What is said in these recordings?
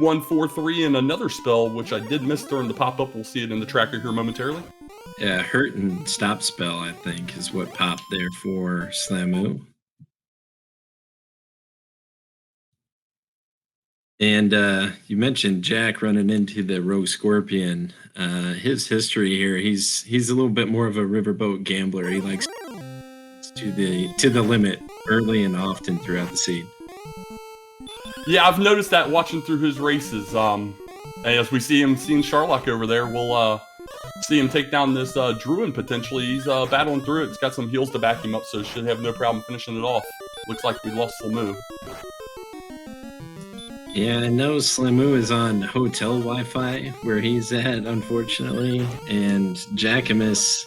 1, 4, 3, and another spell, which I did miss during the pop-up. We'll see it in the tracker here momentarily. Yeah, hurt and stop spell, I think, is what popped there for Slamu. And you mentioned Jack running into the Rogue Scorpion. His history here, he's a little bit more of a riverboat gambler. He likes to the limit early and often throughout the seed. Yeah, I've noticed that watching through his races. As we see him seeing Sharlock over there, we'll see him take down this Druid potentially. He's battling through it. He's got some heals to back him up, so should have no problem finishing it off. Looks like we lost Slamu. Yeah, I know Slamu is on hotel Wi-Fi where he's at, unfortunately, and Jackimus,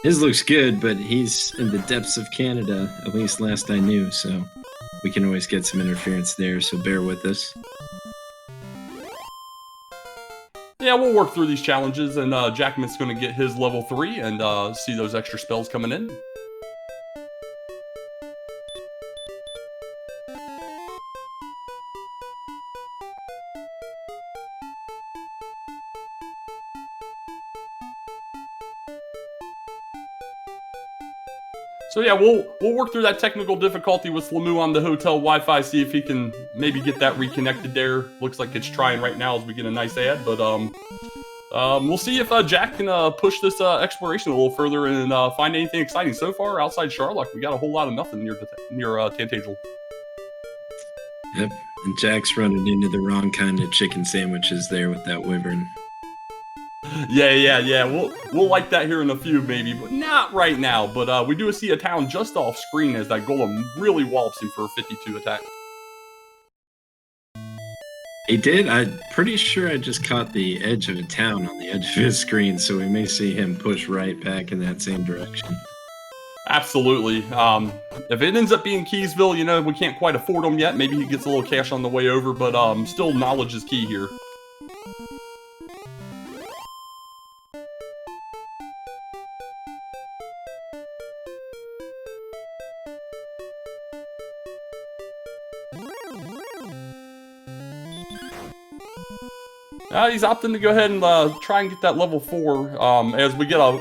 his looks good, but he's in the depths of Canada, at least last I knew, so we can always get some interference there, so bear with us. Yeah, we'll work through these challenges, and Jackimus is going to get his level 3 and see those extra spells coming in. So yeah, we'll work through that technical difficulty with Slamu on the hotel Wi-Fi, see if he can maybe get that reconnected there. Looks like it's trying right now as we get a nice ad, but we'll see if Jack can push this exploration a little further and find anything exciting. So far, outside Sharlock, we got a whole lot of nothing near Tantagel. Yep, and Jack's running into the wrong kind of chicken sandwiches there with that wyvern. Yeah. We'll like that here in a few, maybe, but not right now. But we do see a town just off screen as that golem really wallops him for a 52 attack. He did. I'm pretty sure I just caught the edge of a town on the edge of his screen, so we may see him push right back in that same direction. Absolutely. If it ends up being Keysville, we can't quite afford him yet. Maybe he gets a little cash on the way over, but still knowledge is key here. He's opting to go ahead and try and get that level 4 as we get a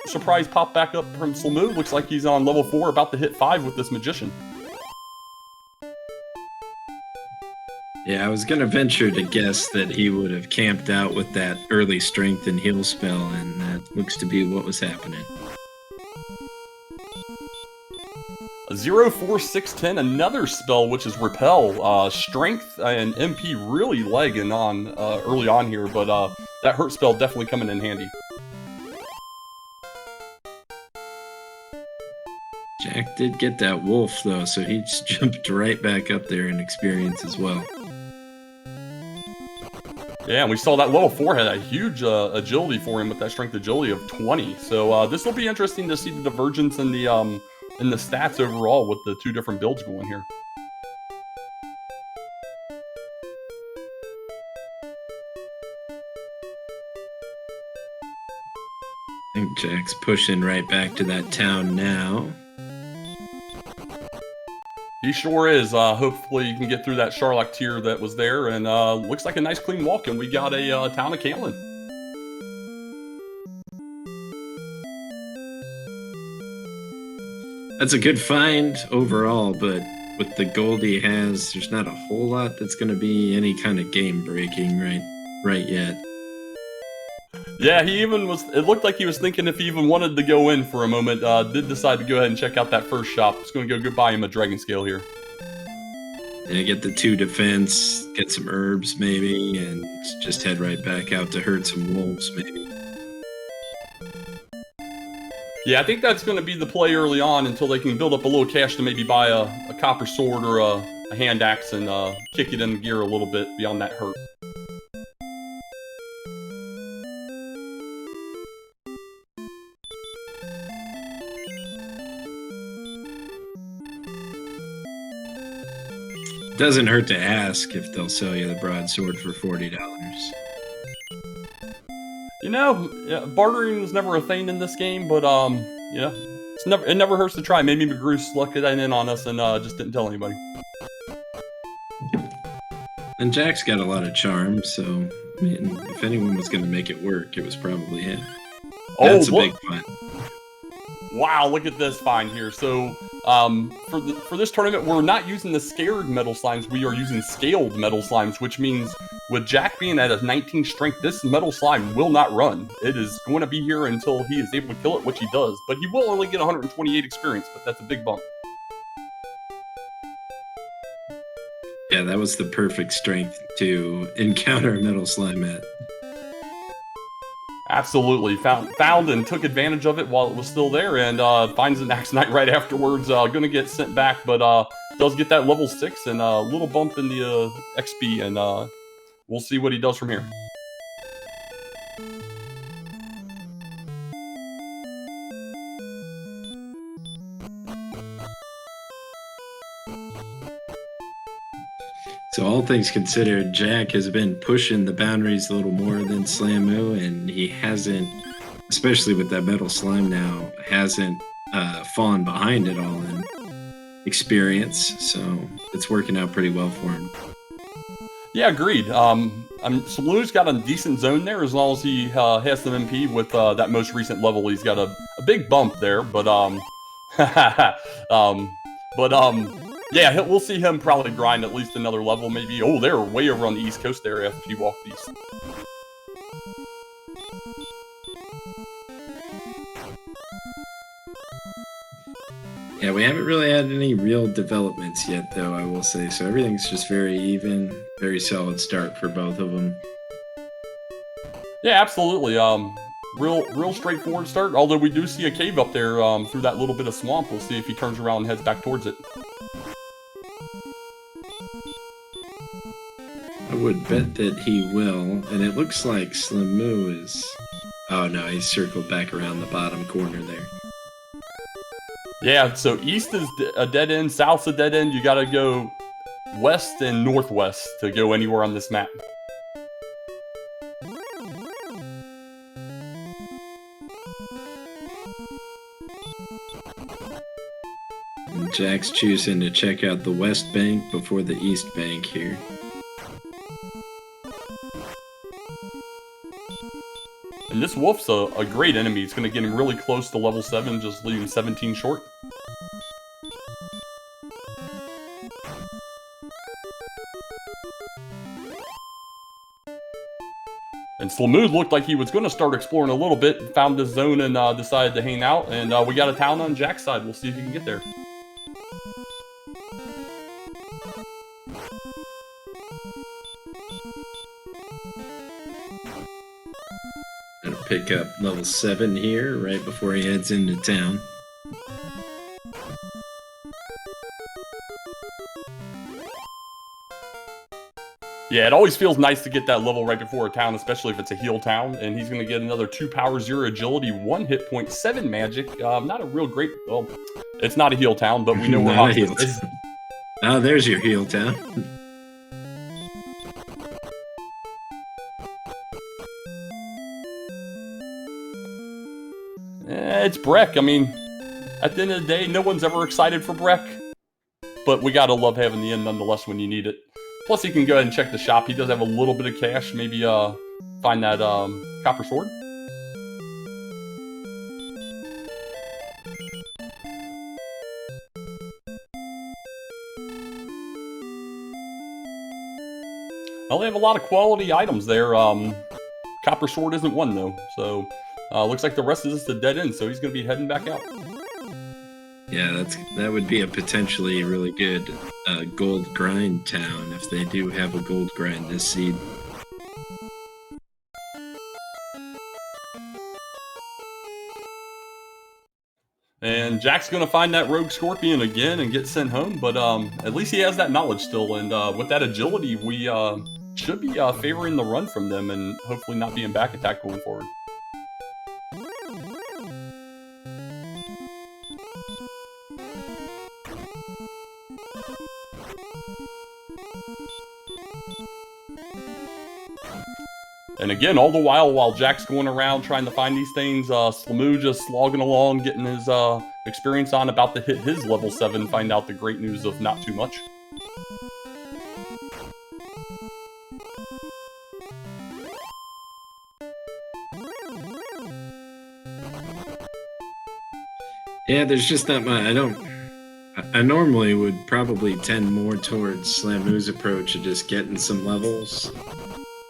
surprise pop back up from Slamu. Looks like he's on level 4, about to hit 5 with this Magician. Yeah, I was going to venture to guess that he would have camped out with that early strength and heal spell, and that looks to be what was happening. 0, 4, 6, 10, another spell, which is Repel. Strength and MP really lagging on early on here, but that hurt spell definitely coming in handy. Jack did get that wolf, though, so he just jumped right back up there in experience as well. Yeah, and we saw that level 4 had a huge agility for him with that strength agility of 20. So this will be interesting to see the divergence in the stats overall with the two different builds going here. I think Jack's pushing right back to that town now. He sure is. Hopefully you can get through that Sharlock tier that was there, and looks like a nice clean walk, and we got a town of Caitlin. That's a good find overall, but with the gold he has, there's not a whole lot that's going to be any kind of game breaking right yet. Yeah, it looked like he was thinking if he even wanted to go in for a moment. Did decide to go ahead and check out that first shop. Just going to go buy him a Dragon Scale here. And get the 2 defense, get some herbs maybe, and just head right back out to hurt some wolves maybe. Yeah, I think that's going to be the play early on until they can build up a little cash to maybe buy a copper sword or a hand axe and kick it in gear a little bit beyond that hurt. Doesn't hurt to ask if they'll sell you the broadsword for $40. Bartering was never a thing in this game, but it never hurts to try. Maybe McGrew snuck it in on us and just didn't tell anybody. And Jack's got a lot of charm, so I mean, if anyone was going to make it work, it was probably him. That's a big find. Wow, look at this find here. So, for this tournament, we're not using the scared metal slimes. We are using scaled metal slimes, which means with Jack being at a 19 strength, this metal slime will not run. It is going to be here until he is able to kill it, which he does. But he will only get 128 experience, but that's a big bump. Yeah, that was the perfect strength to encounter a metal slime at. Absolutely. Found and took advantage of it while it was still there, and finds an Axe Knight right afterwards. Gonna get sent back, but does get that level 6 and a little bump in the XP, and we'll see what he does from here. So all things considered, Jack has been pushing the boundaries a little more than Slamu, and he hasn't, especially with that metal slime now, hasn't fallen behind at all in experience. So it's working out pretty well for him. Yeah, agreed. Slamu's got a decent zone there as long as he has some MP with that most recent level. He's got a big bump there, but yeah, we'll see him probably grind at least another level, maybe. Oh, they're way over on the East Coast there after he walked east. Yeah, we haven't really had any real developments yet, though, I will say. So everything's just very even, very solid start for both of them. Yeah, absolutely. Real straightforward start. Although we do see a cave up there through that little bit of swamp. We'll see if he turns around and heads back towards it. I would bet that he will, and it looks like Slamu is... Oh no, he's circled back around the bottom corner there. Yeah, so east is a dead end, south's a dead end. You gotta go west and northwest to go anywhere on this map. And Jack's choosing to check out the west bank before the east bank here. And this wolf's a great enemy. It's going to get him really close to level 7, just leaving 17 short. And Slamu looked like he was going to start exploring a little bit, found this zone and decided to hang out. And we got a town on Jack's side. We'll see if he can get there. Gonna pick up level 7 here right before he heads into town. Yeah, it always feels nice to get that level right before a town, especially if it's a heal town. And he's going to get another 2 power, 0 agility, 1 hit point, 7 magic. Not a real great... Well, it's not a heal town, but we know where Hospice is. Oh, there's your heal town. It's Breck. I mean, at the end of the day, no one's ever excited for Breck. But we gotta love having the inn nonetheless when you need it. Plus, you can go ahead and check the shop. He does have a little bit of cash. Maybe find that copper sword. Well, they have a lot of quality items there. Copper sword isn't one, though. So, looks like the rest is just a dead end, so he's going to be heading back out. Yeah, that would be a potentially really good gold grind town if they do have a gold grind this seed. And Jack's going to find that rogue scorpion again and get sent home, but at least he has that knowledge still, and with that agility, we should be favoring the run from them and hopefully not being back attacked going forward. And again, all the while Jack's going around trying to find these things, Slamu just slogging along, getting his experience on, about to hit his level 7, find out the great news of not too much. Yeah, there's just not much. I normally would probably tend more towards Slamu's approach of just getting some levels.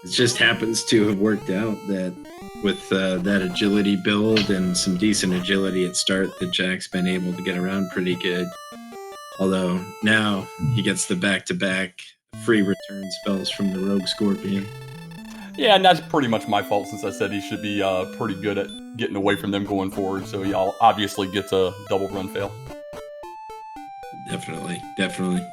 It just happens to have worked out that with that agility build and some decent agility at start, that Jack's been able to get around pretty good. Although now he gets the back-to-back free return spells from the Rogue Scorpion. Yeah, and that's pretty much my fault since I said he should be pretty good at getting away from them going forward. So he obviously gets a double run fail. Definitely, definitely.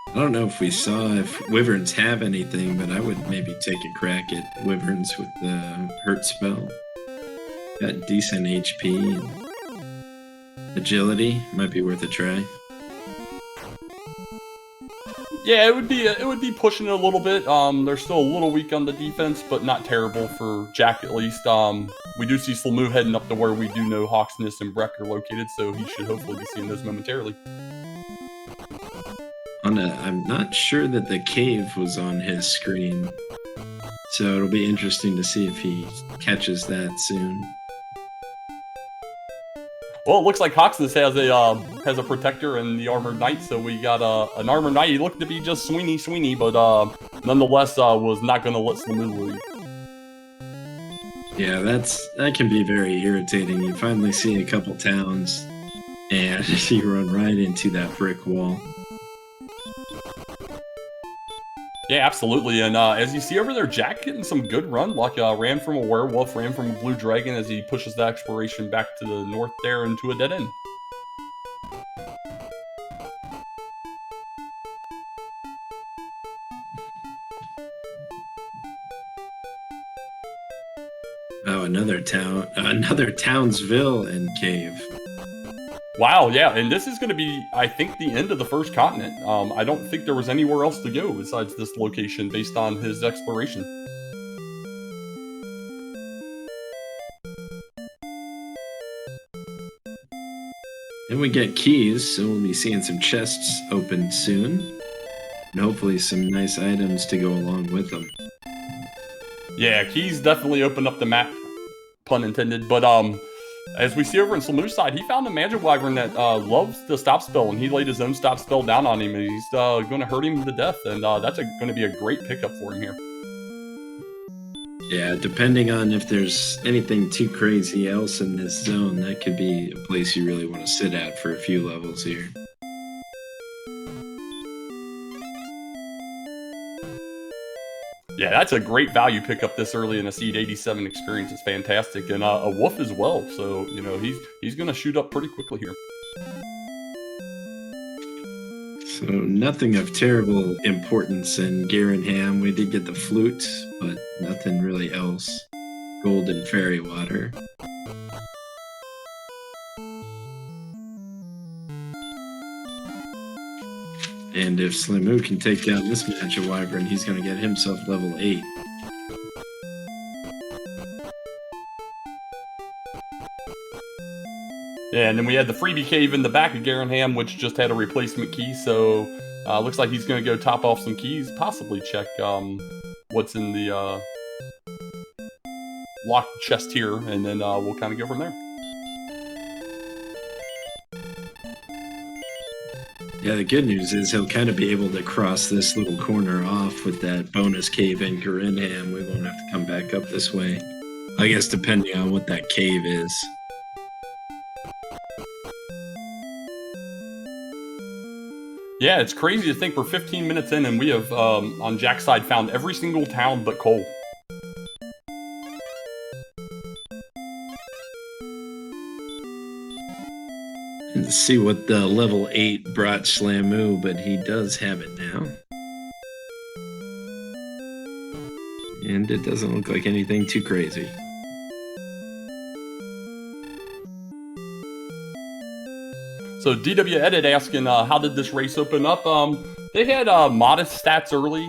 I don't know if we saw if Wyverns have anything, but I would maybe take a crack at Wyverns with the Hurt spell. Got decent HP and agility. Might be worth a try. Yeah, it would be pushing it a little bit. They're still a little weak on the defense, but not terrible for Jack at least. We do see Slamu heading up to where we do know Hawksness and Breck are located, so he should hopefully be seeing those momentarily. I'm not sure that the cave was on his screen, so it'll be interesting to see if he catches that soon. Well, it looks like Hawksness has a protector and the armored knight, so we got an armored knight. He looked to be just Sweeney, but nonetheless was not going to let Slamu leave. Yeah, that can be very irritating. You finally see a couple towns, and you run right into that brick wall. Yeah, absolutely. And as you see over there, Jack getting some good run luck. Ran from a werewolf, ran from a blue dragon as he pushes the exploration back to the north there into a dead end. Oh, another Townsville and cave. Wow, yeah, and this is going to be, I think, the end of the first continent. I don't think there was anywhere else to go besides this location based on his exploration. And we get keys, so we'll be seeing some chests open soon. And hopefully some nice items to go along with them. Yeah, keys definitely open up the map, pun intended, but as we see over in Slamu's side, he found a magic wyvern that loves the stop spell, and he laid his own stop spell down on him, and he's going to hurt him to death, and that's going to be a great pickup for him here. Yeah, depending on if there's anything too crazy else in this zone, that could be a place you really want to sit at for a few levels here. Yeah, that's a great value pickup this early in a Seed 87 experience. It's fantastic, and a wolf as well. So he's going to shoot up pretty quickly here. So nothing of terrible importance in Garenham. We did get the flute, but nothing really else. Golden fairy water. And if Slamu can take down this magic wyvern, he's going to get himself level 8. Yeah, and then we had the freebie cave in the back of Garenham, which just had a replacement key, so looks like he's going to go top off some keys, possibly check what's in the locked chest here, and then we'll kind of go from there. Yeah, the good news is he'll kind of be able to cross this little corner off with that bonus cave in Garenham. We won't have to come back up this way. I guess depending on what that cave is. Yeah, it's crazy to think we're 15 minutes in and we have, on Jack's side, found every single town but Cole. Let's see what the level 8 brought Slamu, but he does have it now. And it doesn't look like anything too crazy. So DW Edit asking, how did this race open up? They had modest stats early,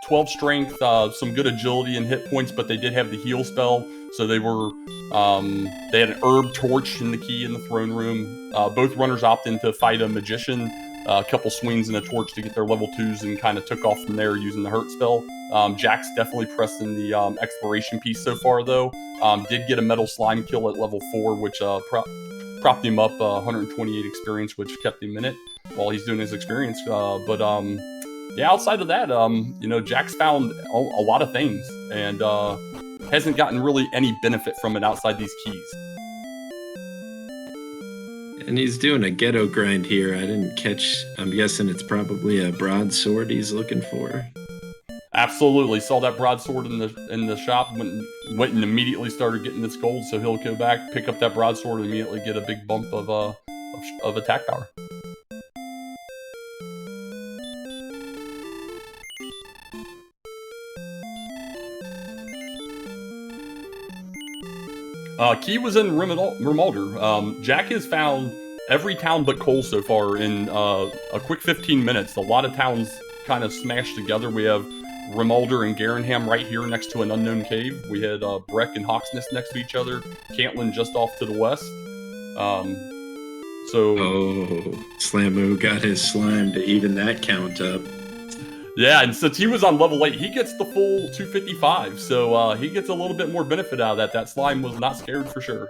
12 strength, some good agility and hit points, but they did have the heal spell. So they were they had an herb torch in the key in the throne room. Both runners opted to fight a magician. A couple swings and a torch to get their level 2s and kind of took off from there using the hurt spell. Jack's definitely pressing the exploration piece so far, though. Did get a metal slime kill at level 4, which propped him up 128 experience, which kept him in it while he's doing his experience. Yeah, outside of that, Jack's found a lot of things and hasn't gotten really any benefit from it outside these keys. And he's doing a ghetto grind here. I didn't catch. I'm guessing it's probably a broadsword he's looking for. Absolutely, saw that broadsword in the shop. Went and immediately started getting this gold. So he'll go back, pick up that broadsword, and immediately get a big bump of attack power. Key was in Rimalder. Jack has found every town but Cole so far in a quick 15 minutes. A lot of towns kind of smashed together. We have Rimalder and Garenham right here next to an unknown cave. We had Breck and Hawksnest next to each other. Cantlin just off to the west. Slamu got his slime to even that count up. Yeah, and since he was on level 8, he gets the full 255, so he gets a little bit more benefit out of that. That slime was not scared for sure.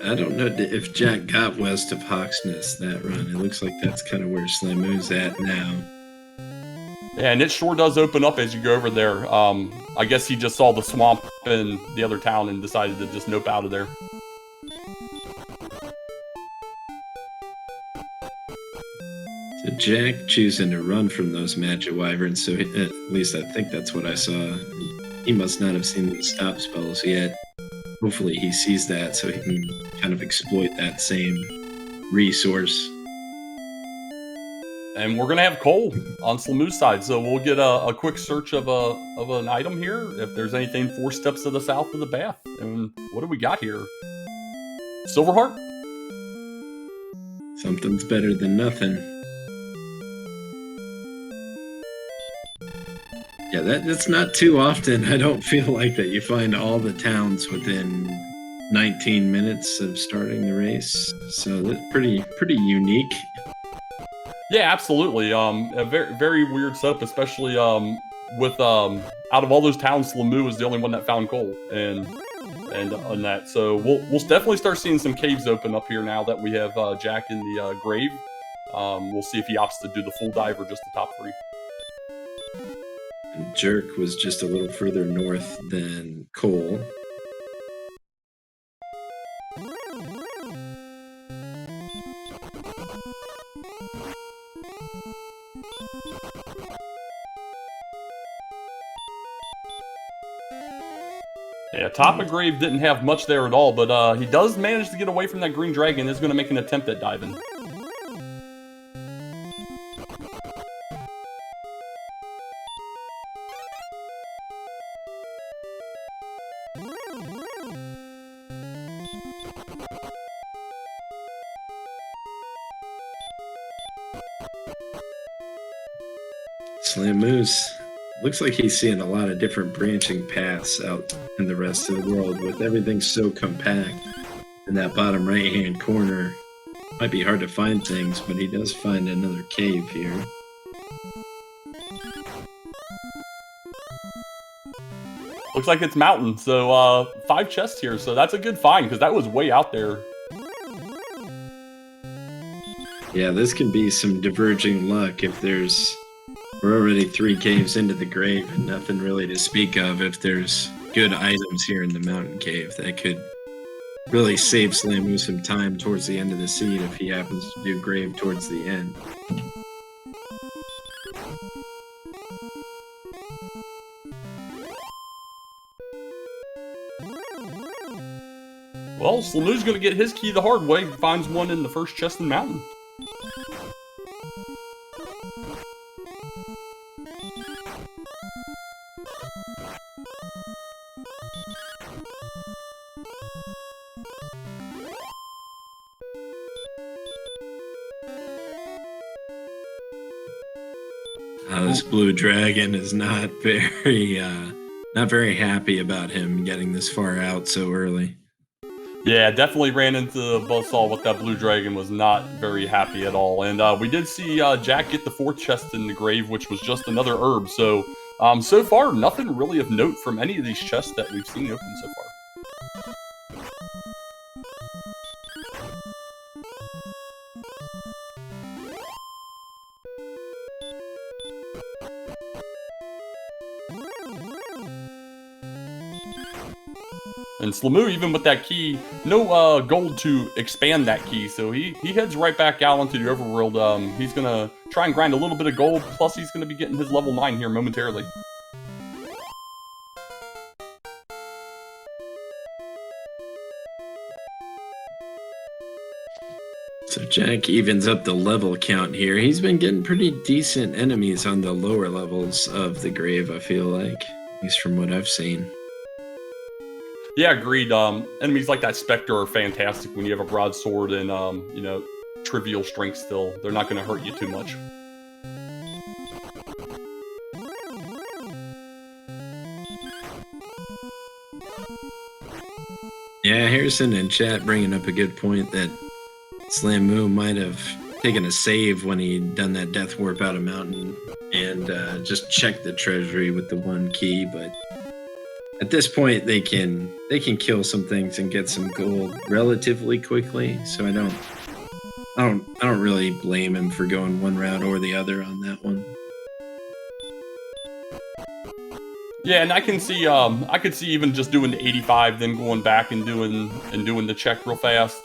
I don't know if Jack got west of Hawksnest that run. It looks like that's kind of where Slamu's at now. Yeah, and it sure does open up as you go over there. I guess he just saw the swamp in the other town and decided to just nope out of there. So Jack choosing to run from those magic wyverns, so at least I think that's what I saw. He must not have seen the stop spells yet. Hopefully he sees that so he can kind of exploit that same resource. And we're going to have Cole on Slamu's side, so we'll get a quick search of an item here, if there's anything 4 steps to the south of the bath. And what do we got here? Silverheart? Something's better than nothing. Yeah, that's not too often. I don't feel like that you find all the towns within 19 minutes of starting the race. So that's pretty unique. Yeah, absolutely. A very, very weird setup, especially with out of all those towns, Slamu was the only one that found coal and that. So we'll definitely start seeing some caves open up here now that we have Jack in the grave. We'll see if he opts to do the full dive or just the top 3. Jerk was just a little further north than Cole. Yeah, top of grave didn't have much there at all, but he does manage to get away from that green dragon. Is going to make an attempt at diving. Slamu's looks like he's seeing a lot of different branching paths out in the rest of the world with everything so compact in that bottom right hand corner. Might be hard to find things, but he does find another cave here. Looks like it's mountain, so 5 chests here, so that's a good find because that was way out there. Yeah, this can be some diverging luck if we're already 3 caves into the grave and nothing really to speak of. If there's good items here in the mountain cave, that could really save Slamu some time towards the end of the seed if he happens to do grave towards the end. Well, Slamu's going to get his key the hard way. Finds one in the first chest in the mountain. This blue dragon is not very happy about him getting this far out so early. Yeah, definitely ran into the buzzsaw with that blue dragon, was not very happy at all. And we did see Jack get the 4th chest in the grave, which was just another herb. So, so far, nothing really of note from any of these chests that we've seen open so far. And Slamoo, even with that key, no gold to expand that key, so he heads right back out into the overworld. He's gonna try and grind a little bit of gold, plus he's gonna be getting his level 9 here momentarily. So Jack evens up the level count here. He's been getting pretty decent enemies on the lower levels of the grave, I feel like, at least from what I've seen. Yeah, agreed. Enemies like that Spectre are fantastic when you have a broadsword and, you know, trivial strength still. They're not going to hurt you too much. Yeah, Harrison in chat bringing up a good point that Slamoo might have taken a save when he'd done that death warp out of mountain and just checked the treasury with the 1 key, but at this point they can kill some things and get some gold relatively quickly, so I don't really blame him for going one route or the other on that one. Yeah, and I can see I could see even just doing the 85, then going back and doing the check real fast.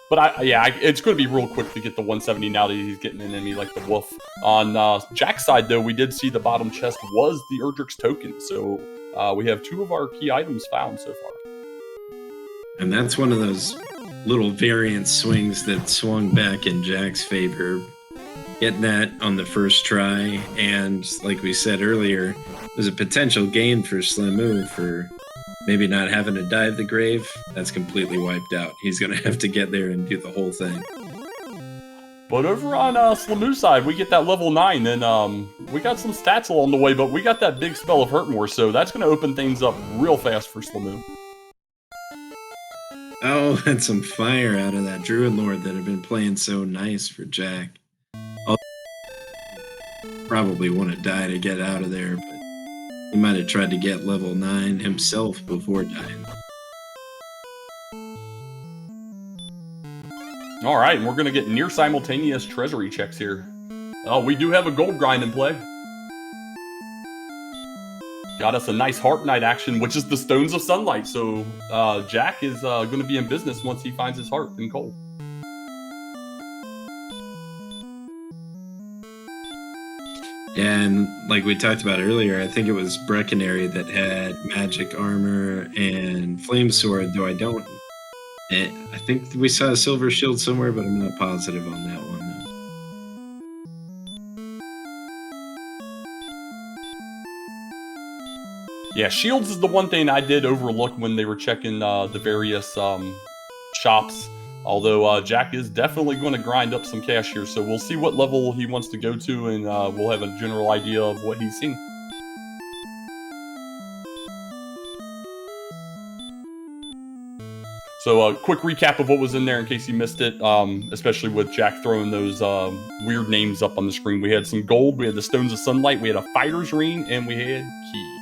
But it's going to be real quick to get the 170 now that he's getting an enemy like the wolf. On Jack's side, though, we did see the bottom chest was the Erdrick's token, so we have 2 of our key items found so far. And that's one of those little variant swings that swung back in Jack's favor. Getting that on the first try, and like we said earlier, there's a potential gain for Slamoo for maybe not having to dive the grave. That's completely wiped out. He's going to have to get there and do the whole thing. But over on Slamoo's side, we get that level 9, and we got some stats along the way, but we got that big spell of Hurt More, so that's going to open things up real fast for Slamoo. Oh, that's some fire out of that Druid Lord that had been playing so nice for Jack. I'll probably want to die to get out of there, but he might have tried to get level 9 himself before dying. All right, and we're going to get near simultaneous treasury checks here. Oh, we do have a gold grind in play. Got us a nice Heart Knight action, which is the Stones of Sunlight. So Jack is going to be in business once he finds his heart in gold. And like we talked about earlier, I think it was Breckenary that had magic armor and flame sword, though I think we saw a silver shield somewhere, but I'm not positive on that one. Yeah, shields is the one thing I did overlook when they were checking the various shops. Although Jack is definitely going to grind up some cash here, so we'll see what level he wants to go to, and we'll have a general idea of what he's seeing. So a quick recap of what was in there in case you missed it, especially with Jack throwing those weird names up on the screen. We had some gold, we had the Stones of Sunlight, we had a Fighter's Ring, and we had keys.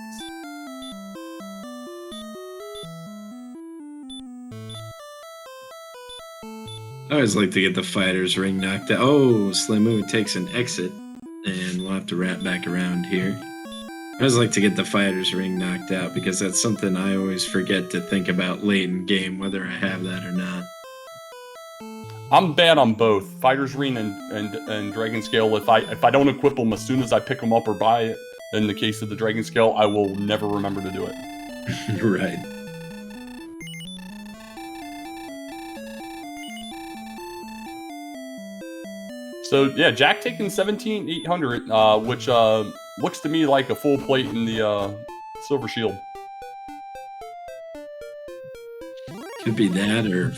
I always like to get the Fighter's Ring knocked out. Oh, Slamoo takes an exit, and we'll have to wrap back around here. I always like to get the Fighter's Ring knocked out because that's something I always forget to think about late in game, whether I have that or not. I'm bad on both Fighter's Ring and Dragon Scale. If I don't equip them as soon as I pick them up or buy it, in the case of the Dragon Scale, I will never remember to do it. Right. So yeah, Jack taking 17,800, which looks to me like a full plate in the Silver Shield. Could be that, or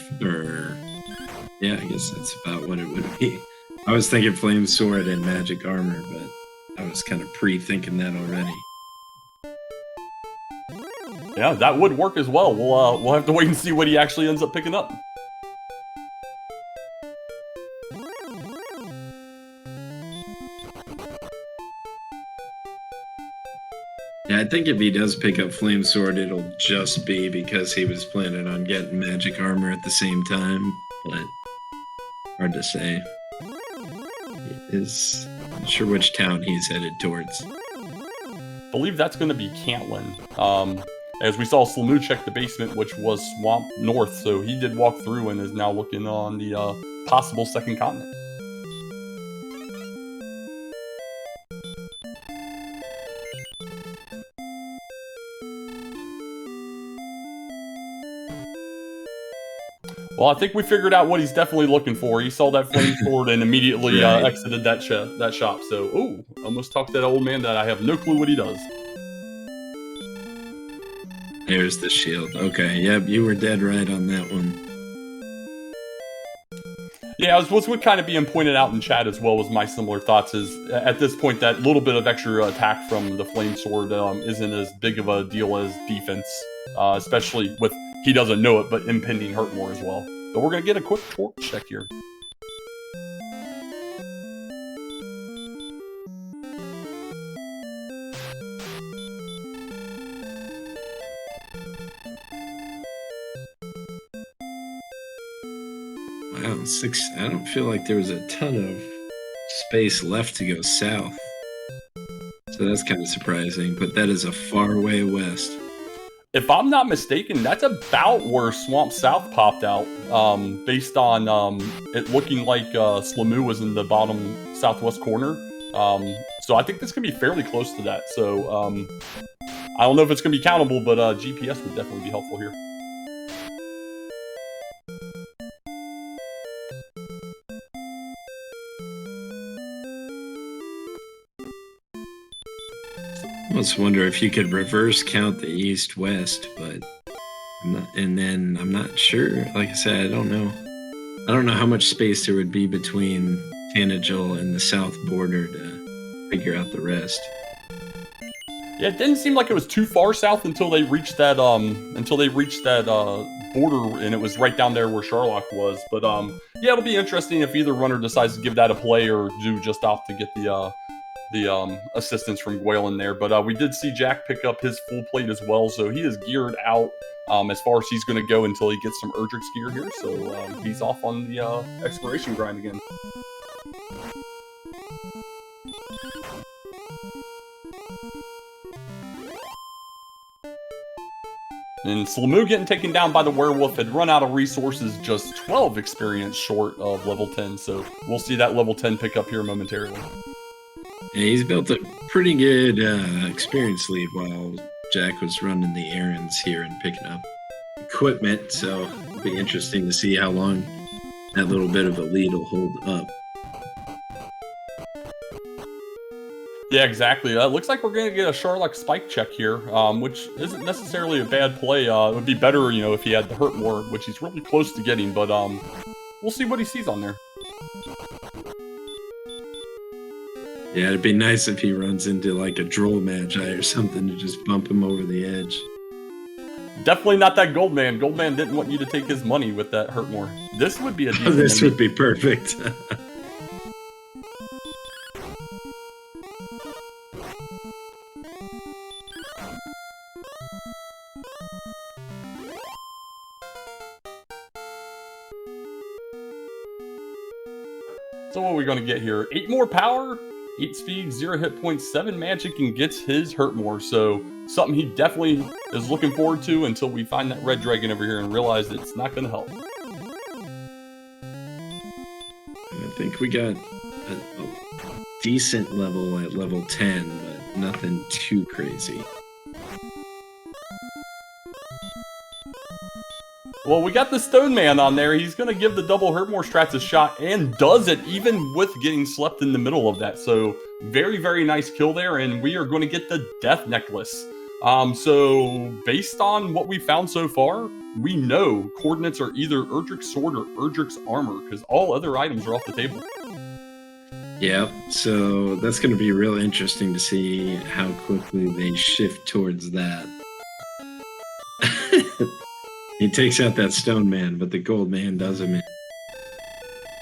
yeah, I guess that's about what it would be. I was thinking Flame Sword and Magic Armor, but I was kind of pre-thinking that already. Yeah, that would work as well. We'll have to wait and see what he actually ends up picking up. Yeah, I think if he does pick up Flame Sword, it'll just be because he was planning on getting magic armor at the same time, but hard to say. Not sure which town he's headed towards. I believe that's going to be Cantlin. As we saw Slamoo check the basement, which was Swamp North, so he did walk through and is now looking on the possible second continent. Well, I think we figured out what he's definitely looking for. He saw that flame sword and immediately Right. exited that shop. So, ooh, almost talked to that old man that I have no clue what he does. There's the shield. Okay, yep, you were dead right on that one. Yeah, what's kind of being pointed out in chat as well was my similar thoughts is at this point that little bit of extra attack from the flame sword isn't as big of a deal as defense, especially with he doesn't know it, but impending hurt more as well. But we're gonna get a quick torch check here. Wow, 6. I don't feel like there was a ton of space left to go south. So that's kind of surprising, but that is a far way west. If I'm not mistaken, that's about where Swamp South popped out, based on it looking like Slamoo was in the bottom southwest corner. So I think this can be fairly close to that. So I don't know if it's going to be countable, but GPS would definitely be helpful here. I almost wonder if you could reverse count the east-west, but I'm not sure. Like I said, I don't know. I don't know how much space there would be between Tanagel and the south border to figure out the rest. Yeah, it didn't seem like it was too far south until they reached that border, and it was right down there where Sharlock was. But yeah, it'll be interesting if either runner decides to give that a play or do just opt to get the assistance from Gwaelin there. But we did see Jack pick up his full plate as well, so he is geared out as far as he's going to go until he gets some Erdrick's gear here. So he's off on the exploration grind again. And Slamoo getting taken down by the werewolf had run out of resources, just 12 experience short of level 10. So we'll see that level 10 pick up here momentarily. Yeah, he's built a pretty good experience lead while Jack was running the errands here and picking up equipment. So it'll be interesting to see how long that little bit of a lead will hold up. Yeah, exactly. It looks like we're going to get a Sharlock spike check here, which isn't necessarily a bad play. It would be better, if he had the hurt more, which he's really close to getting, but we'll see what he sees on there. Yeah, it'd be nice if he runs into like a Droll Magi or something to just bump him over the edge. Definitely not that Goldman. Goldman didn't want you to take his money with that hurt more. This would be a decent This would be perfect. So what are we going to get here? 8 more power, 8 speed, 0 hit points, 7 magic, and gets his hurt more. So something he definitely is looking forward to until we find that red dragon over here and realize that it's not going to help. I think we got a decent level at level 10, but nothing too crazy. Well, we got the Stone Man on there. He's going to give the double Hurtmore strats a shot and does it even with getting slept in the middle of that. So very, very nice kill there. And we are going to get the Death Necklace. So based on what we found so far, we know coordinates are either Erdrick's sword or Erdrick's armor because all other items are off the table. Yep. So that's going to be real interesting to see how quickly they shift towards that. He takes out that stone man, but the gold man does him in.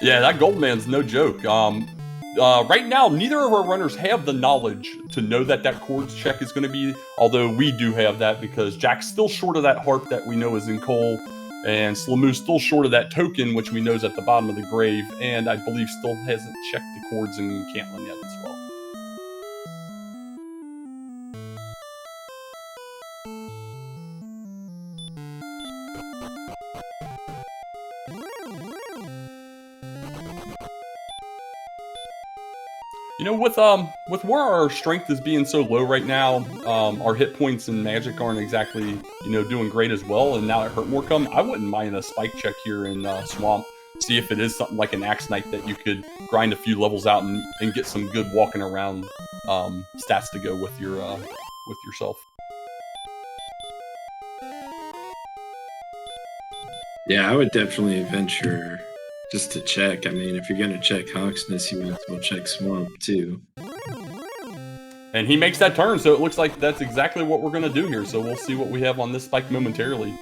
Yeah, that gold man's no joke. Right now, neither of our runners have the knowledge to know that that chords check is going to be, although we do have that because Jack's still short of that harp that we know is in coal, and Slamoo's still short of that token, which we know is at the bottom of the grave, and I believe still hasn't checked the chords in Cantlin yet as well. You know, with where our strength is being so low right now, our hit points and magic aren't exactly, doing great as well. And now that Hurtmore come, I wouldn't mind a spike check here in Swamp. See if it is something like an Axe Knight that you could grind a few levels out and get some good walking around stats to go with yourself. Yeah, I would definitely venture just to check. I mean, if you're going to check Hawksness, you might as well check Swamp too. And he makes that turn, so it looks like that's exactly what we're going to do here. So we'll see what we have on this spike momentarily.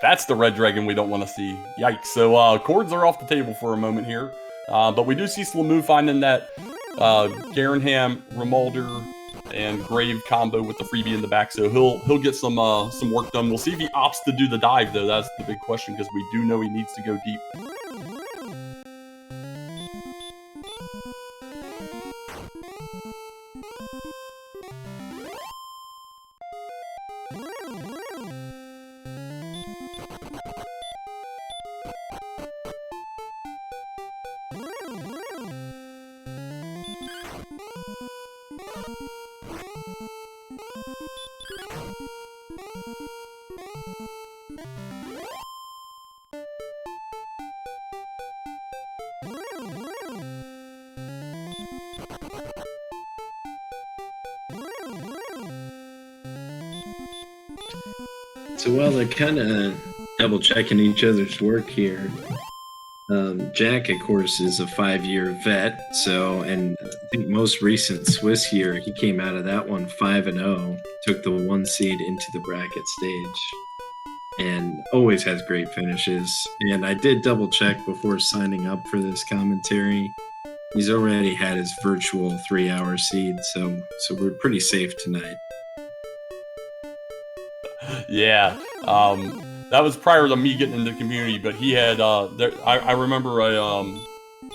That's the red dragon we don't want to see. Yikes. So chords are off the table for a moment here. But we do see Slamoo finding that Garenham, Romalder, and Grave combo with the freebie in the back, so he'll get some work done. We'll see if he opts to do the dive, though. That's the big question, because we do know he needs to go deep. So while they're kind of double checking each other's work here, Jack, of course, is a 5-year vet. And I think most recent Swiss year, he came out of that one 5-0, took the 1 seed into the bracket stage, and always has great finishes. And I did double check before signing up for this commentary. He's already had his virtual 3-hour seed, so we're pretty safe tonight. Yeah, that was prior to me getting into the community, but he had, I remember,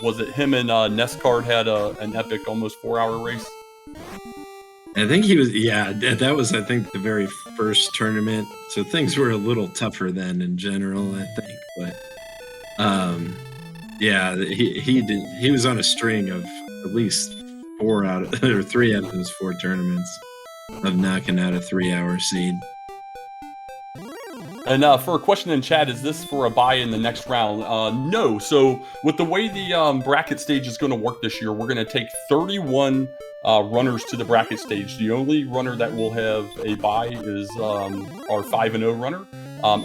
was it him and Nescard had an epic almost 4-hour race? I think he was, yeah, that was, I think, the very first tournament. So things were a little tougher then in general, I think. But, yeah, he was on a string of at least 3 out of those 4 tournaments of knocking out a 3-hour seed. And for a question in chat, is this for a buy in the next round? No. So with the way the bracket stage is going to work this year, we're going to take 31 runners to the bracket stage. The only runner that will have a buy is our 5-0 runner.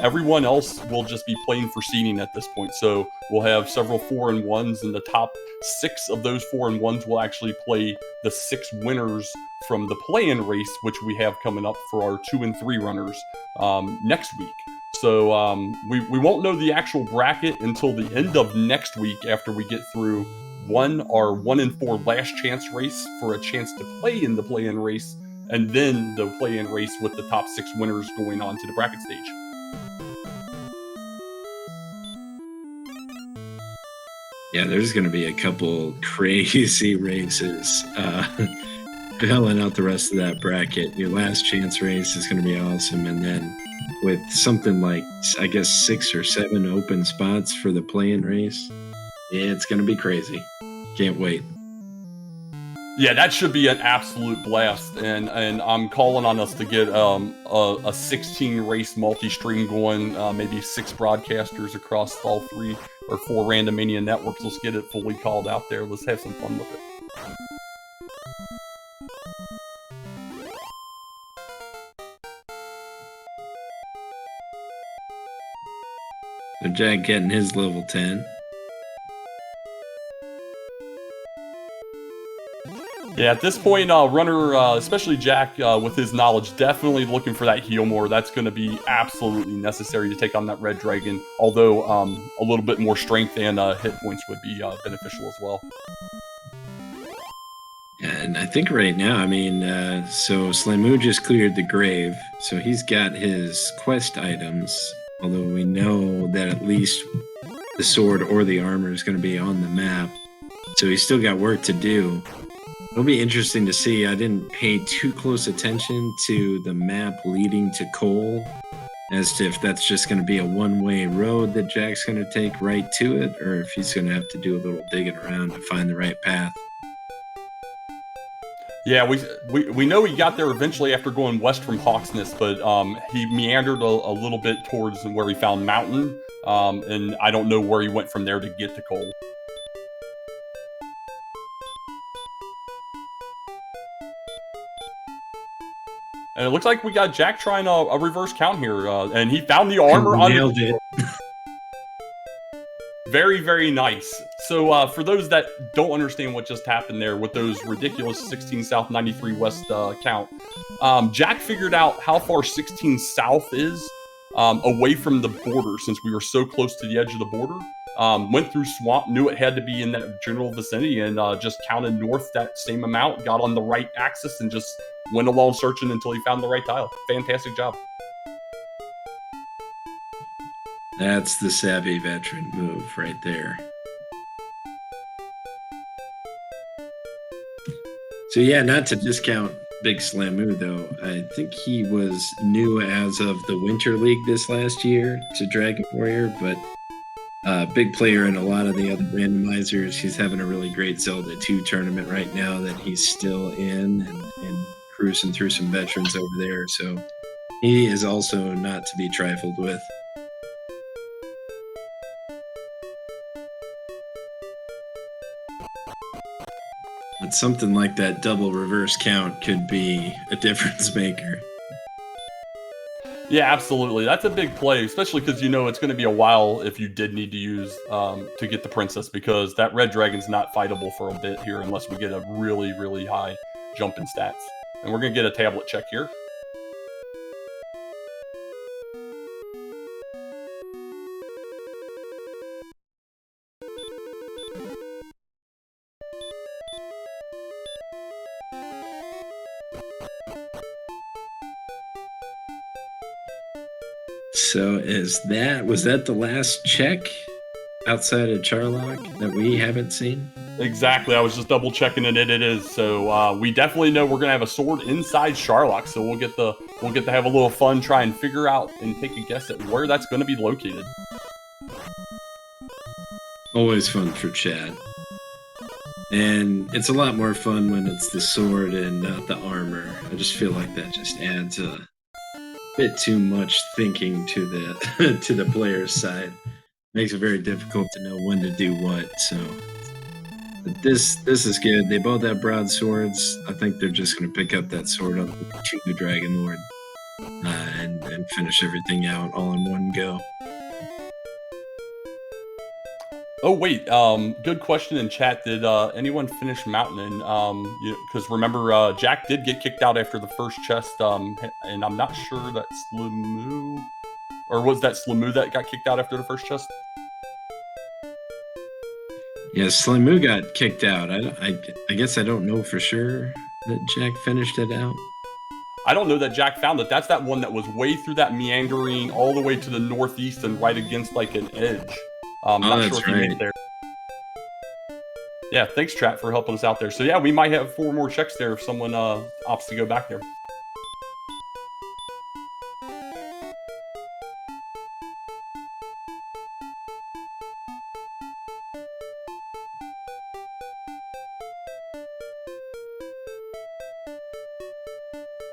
Everyone else will just be playing for seeding at this point. So we'll have several 4-1s, and the top 6 of those 4-1s will actually play the 6 winners from the play-in race, which we have coming up for our 2 and 3 runners next week. So we won't know the actual bracket until the end of next week, after we get through our 1 and 4 last chance race for a chance to play in the play-in race, and then the play-in race with the top 6 winners going on to the bracket stage. Yeah, there's going to be a couple crazy races filling out the rest of that bracket. Your last chance race is going to be awesome, and then with something like, I guess, 6 or 7 open spots for the play-in race, it's going to be crazy. Can't wait. Yeah, that should be an absolute blast, and I'm calling on us to get a 16 race multi-stream going, maybe 6 broadcasters across all 3 or 4 Randomania networks. Let's get it fully called out there. Let's have some fun with it. So Jack getting his level 10. Yeah, at this point, Runner, especially Jack, with his knowledge, definitely looking for that heal more. That's going to be absolutely necessary to take on that red dragon. Although a little bit more strength and hit points would be beneficial as well. And I think right now, I mean, so Slamu just cleared the grave, so he's got his quest items. Although we know that at least the sword or the armor is going to be on the map, so he's still got work to do. It'll be interesting to see. I didn't pay too close attention to the map leading to Cole as to if that's just going to be a one-way road that Jack's going to take right to it, or if he's going to have to do a little digging around to find the right path. Yeah, we know he got there eventually after going west from Hawksness, but he meandered a little bit towards where he found Mountain, and I don't know where he went from there to get to Cole. And it looks like we got Jack trying a reverse count here, and he found the armor on. Nailed it. Very, very nice. So for those that don't understand what just happened there with those ridiculous 16 South, 93 West count, Jack figured out how far 16 South is away from the border, since we were so close to the edge of the border. Went through swamp, knew it had to be in that general vicinity, and just counted north that same amount, got on the right axis, and just went along searching until he found the right tile. Fantastic job. That's the savvy veteran move right there. So yeah, not to discount Big Slamu though. I think he was new as of the Winter League this last year to Dragon Warrior, but big player in a lot of the other randomizers. He's having a really great Zelda 2 tournament right now that he's still in and cruising through some veterans over there. So he is also not to be trifled with. But something like that double reverse count could be a difference maker. Yeah, absolutely. That's a big play, especially because you know it's going to be a while if you did need to use to get the princess, because that red dragon's not fightable for a bit here unless we get a really, really high jump in stats. And we're going to get a tablet check here. So was that the last check outside of Charlock that we haven't seen? Exactly. I was just double checking and it is. So we definitely know we're gonna have a sword inside Charlock. So we'll get to have a little fun, try and figure out and take a guess at where that's gonna be located. Always fun for Chad. And it's a lot more fun when it's the sword and not the armor. I just feel like that just adds a bit too much thinking to the to the player's side. Makes it very difficult to know when to do what. So but this is good. They both have broadswords. I think they're just going to pick up that sword up to the Dragon Lord and finish everything out all in one go. Oh wait, good question in chat. Did anyone finish Mountain? Because remember, Jack did get kicked out after the first chest, and I'm not sure that Slamu, or was that Slamu that got kicked out after the first chest? Yeah, Slamu got kicked out. I guess I don't know for sure that Jack finished it out. I don't know that Jack found it. That's that one that was way through that meandering all the way to the northeast and right against like an edge. Not sure if he made it there. Yeah, thanks, chat, for helping us out there. So yeah, we might have 4 more checks there if someone opts to go back there.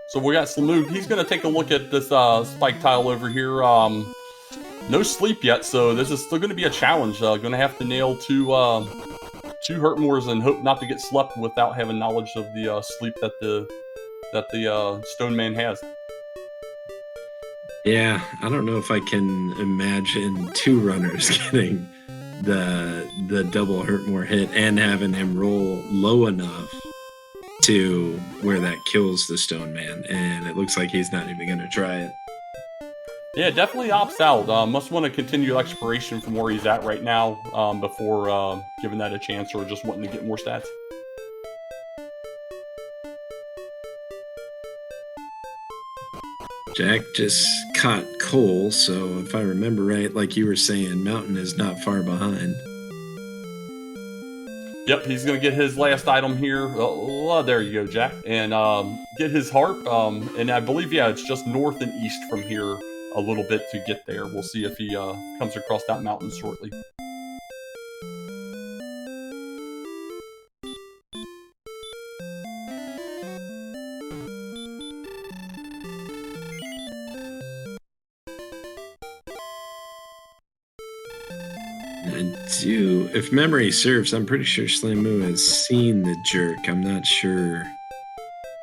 So we got Slamu. He's going to take a look at this spike tile over here. No sleep yet, so this is still going to be a challenge. Going to have to nail two Hurtmores and hope not to get slept without having knowledge of the sleep that the Stone Man has. Yeah, I don't know if I can imagine two runners getting the double hurt more hit and having him roll low enough to where that kills the stone man, and it looks like he's not even gonna try it. Yeah, definitely opts out. Must want to continue exploration from where he's at right now before giving that a chance or just wanting to get more stats. Jack just caught Cole, so if I remember right, like you were saying, Mountain is not far behind. Yep, he's going to get his last item here. There you go, Jack. And get his harp. And I believe, yeah, it's just north and east from here a little bit to get there. We'll see if he comes across that mountain shortly. If memory serves, I'm pretty sure Slamu has seen the jerk. I'm not sure.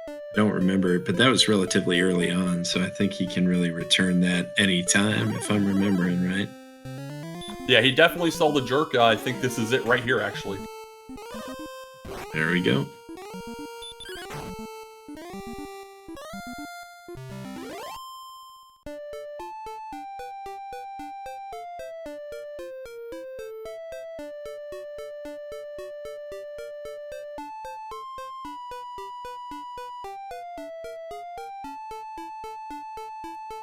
I don't remember it, but that was relatively early on, so I think he can really return that anytime, if I'm remembering right. Yeah, he definitely saw the jerk. I think this is it right here, actually. There we go.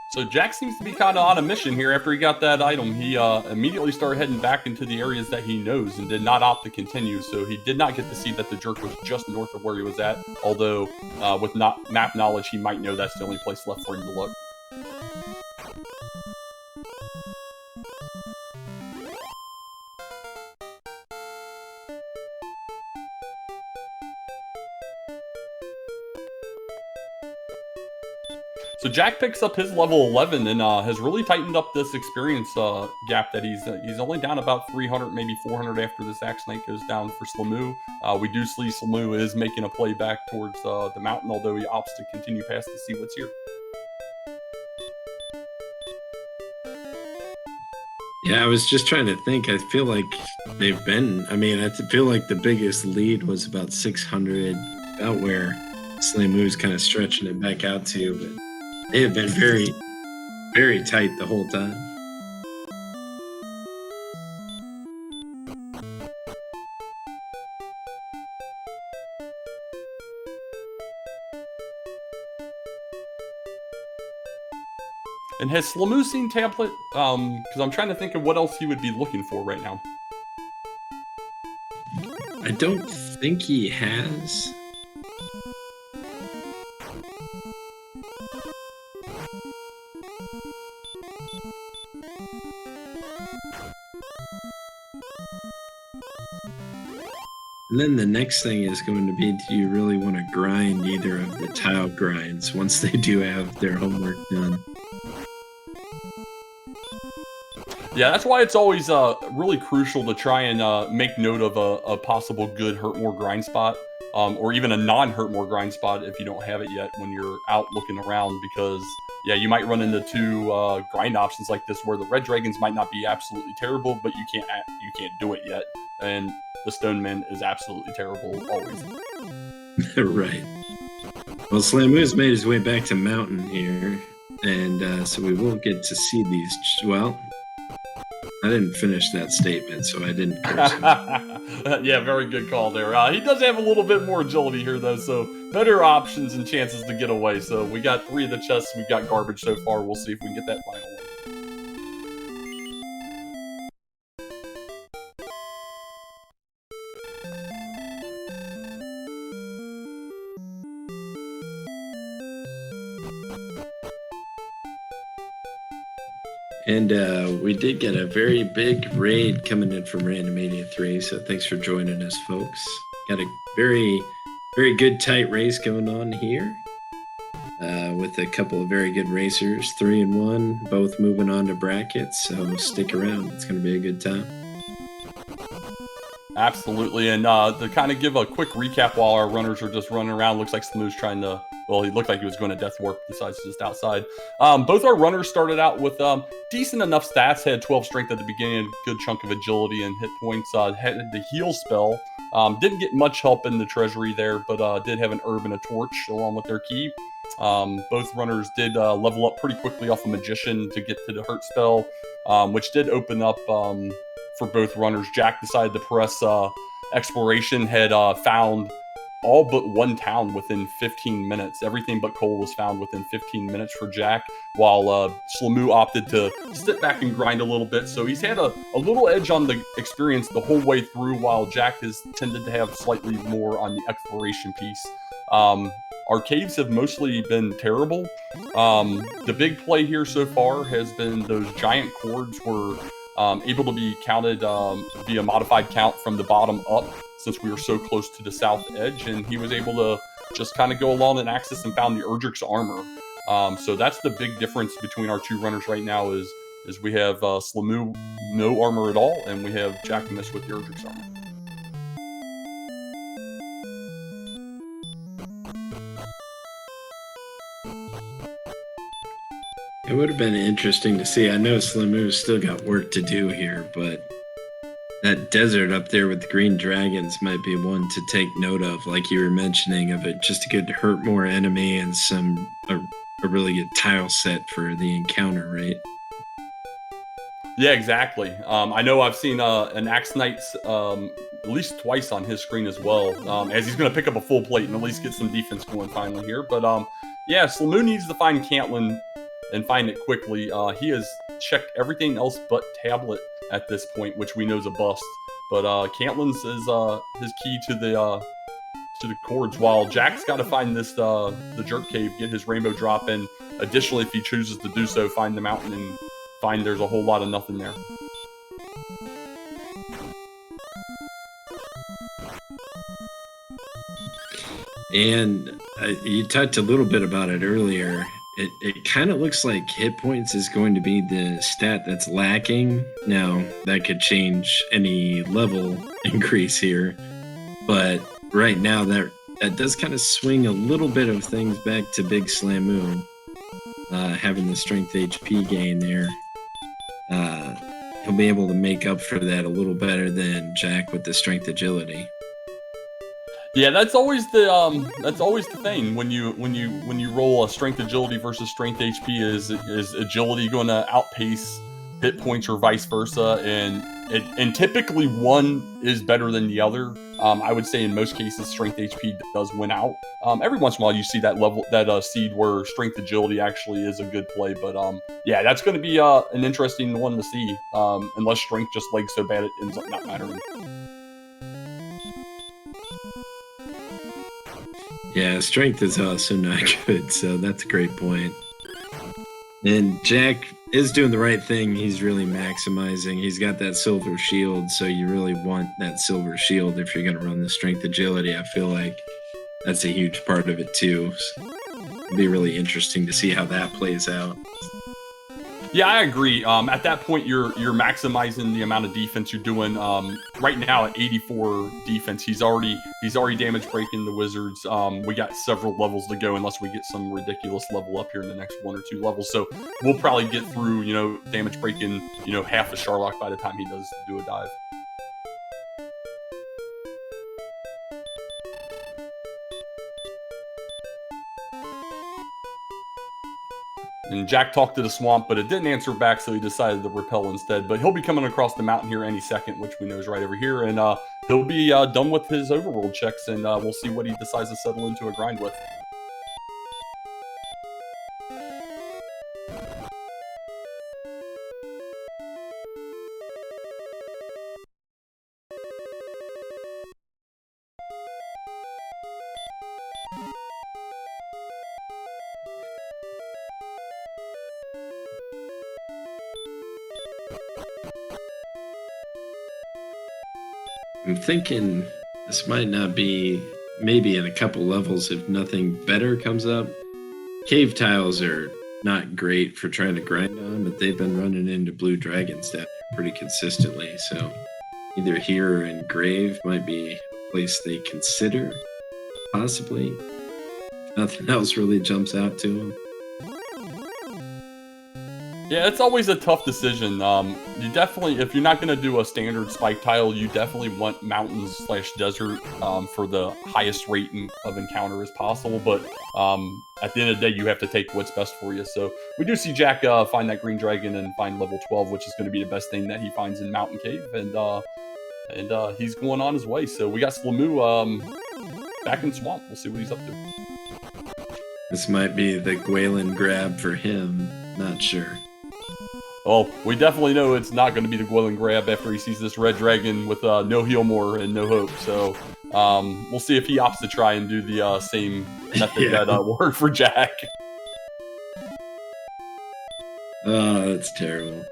So Jack seems to be kind of on a mission here after he got that item. He immediately started heading back into the areas that he knows and did not opt to continue. So he did not get to see that the jerk was just north of where he was at. Although with map knowledge, he might know that's the only place left for him to look. So Jack picks up his level 11 and has really tightened up this experience gap that he's only down about 300, maybe 400 after this Axe Knight goes down for Slamu. We do see Slamu is making a play back towards the mountain, although he opts to continue past to see what's here. Yeah, I was just trying to think. I feel like they've been, I mean, I feel like the biggest lead was about 600, about where Slamu's kind of stretching it back out to, but they have been very, very tight the whole time. And has Slamu seen Tablet? Because I'm trying to think of what else he would be looking for right now. I don't think he has. And then the next thing is going to be, do you really want to grind either of the tile grinds once they do have their homework done? Yeah, that's why it's always really crucial to try and make note of a possible good hurt more grind spot, or even a non-hurt more grind spot if you don't have it yet when you're out looking around, because yeah, you might run into two grind options like this where the red dragons might not be absolutely terrible, but you can't do it yet, and the stone man is absolutely terrible always. Right. Well, Slamu's made his way back to mountain here, and so we will get to see these. Well, I didn't finish that statement, so I didn't curse him. Yeah, very good call there. He does have a little bit more agility here, though, so better options and chances to get away. So we got 3 of the chests. We've got garbage so far. We'll see if we can get that final one. And we did get a very big raid coming in from Randomizer 3, so thanks for joining us, folks. Got a very, very good tight race going on here with a couple of very good racers, 3 and 1, both moving on to brackets, so stick around. It's going to be a good time. Absolutely, and to kind of give a quick recap while our runners are just running around, looks like Slamu's trying to well, he looked like he was going to death warp, decides just outside. Both our runners started out with decent enough stats, had 12 strength at the beginning, a good chunk of agility and hit points, had the heal spell. Didn't get much help in the treasury there, but did have an herb and a torch along with their key. Both runners did level up pretty quickly off a magician to get to the hurt spell, which did open up for both runners. Jack decided to press exploration, had found all but one town within 15 minutes. Everything but coal was found within 15 minutes for Jack, while Slamoo opted to sit back and grind a little bit. So he's had a little edge on the experience the whole way through, while Jack has tended to have slightly more on the exploration piece. Our caves have mostly been terrible. The big play here so far has been those giant cords were able to be counted via modified count from the bottom up, since we were so close to the south edge, and he was able to just kind of go along an axis and found the Erdrick's armor. So that's the big difference between our two runners right now is we have Slamoo no armor at all, and we have Jackimus with the Erdrick's armor. It would have been interesting to see. I know Slamoo's still got work to do here, but that desert up there with the green dragons might be one to take note of, like you were mentioning, of it just to hurt more enemy and a really good tile set for the encounter, right? Yeah, exactly. I know I've seen an Axe Knight at least twice on his screen as well, as he's going to pick up a full plate and at least get some defense going finally here. But yeah, Slamoo needs to find Cantlin and find it quickly. He has checked everything else but Tablet at this point, which we know is a bust. But Cantlin's is his key to the cords, while Jack's got to find this the Jerk Cave, get his Rainbow Drop, and additionally, if he chooses to do so, find the mountain and find there's a whole lot of nothing there. And you talked a little bit about it earlier. It kind of looks like hit points is going to be the stat that's lacking. Now, that could change any level increase here. But right now, that does kind of swing a little bit of things back to Big Slamoo. Having the strength HP gain there. He'll be able to make up for that a little better than Jack with the strength agility. Yeah, that's always the thing when you roll a strength agility versus strength HP. Is agility going to outpace hit points or vice versa? And typically one is better than the other. I would say in most cases strength HP does win out. Every once in a while you see that seed where strength agility actually is a good play, but yeah, that's going to be an interesting one to see. Unless strength just lags so bad it ends up not mattering. Yeah, strength is also not good, so that's a great point. And Jack is doing the right thing. He's really maximizing. He's got that silver shield, so you really want that silver shield if you're going to run the strength agility. I feel like that's a huge part of it too. So it'll be really interesting to see how that plays out. Yeah, I agree. At that point, you're maximizing the amount of defense you're doing. Right now at 84 defense, he's already damage breaking the wizards. We got several levels to go unless we get some ridiculous level up here in the next 1 or 2 levels. So we'll probably get through, damage breaking, half the Sharlock by the time he does do a dive. And Jack talked to the swamp, but it didn't answer back, so he decided to repel instead. But he'll be coming across the mountain here any second, which we know is right over here. And he'll be done with his overworld checks, and we'll see what he decides to settle into a grind with. I'm thinking this might not be, maybe in a couple levels if nothing better comes up. Cave tiles are not great for trying to grind on, but they've been running into blue dragons down here pretty consistently. So either here or in Grave might be a place they consider, possibly. Nothing else really jumps out to him. Yeah, it's always a tough decision. You definitely, if you're not going to do a standard spike tile, you definitely want mountains/desert for the highest rate of encounter as possible. But at the end of the day, you have to take what's best for you. So we do see Jack find that green dragon and find level 12, which is going to be the best thing that he finds in Mountain Cave, and he's going on his way. So we got Slamoo back in Swamp. We'll see what he's up to. This might be the Gwalen grab for him. Not sure. Well, we definitely know it's not going to be the Gwilyn grab after he sees this red dragon with no heal more and no hope. So we'll see if he opts to try and do the same method that worked for Jack. Oh, that's terrible.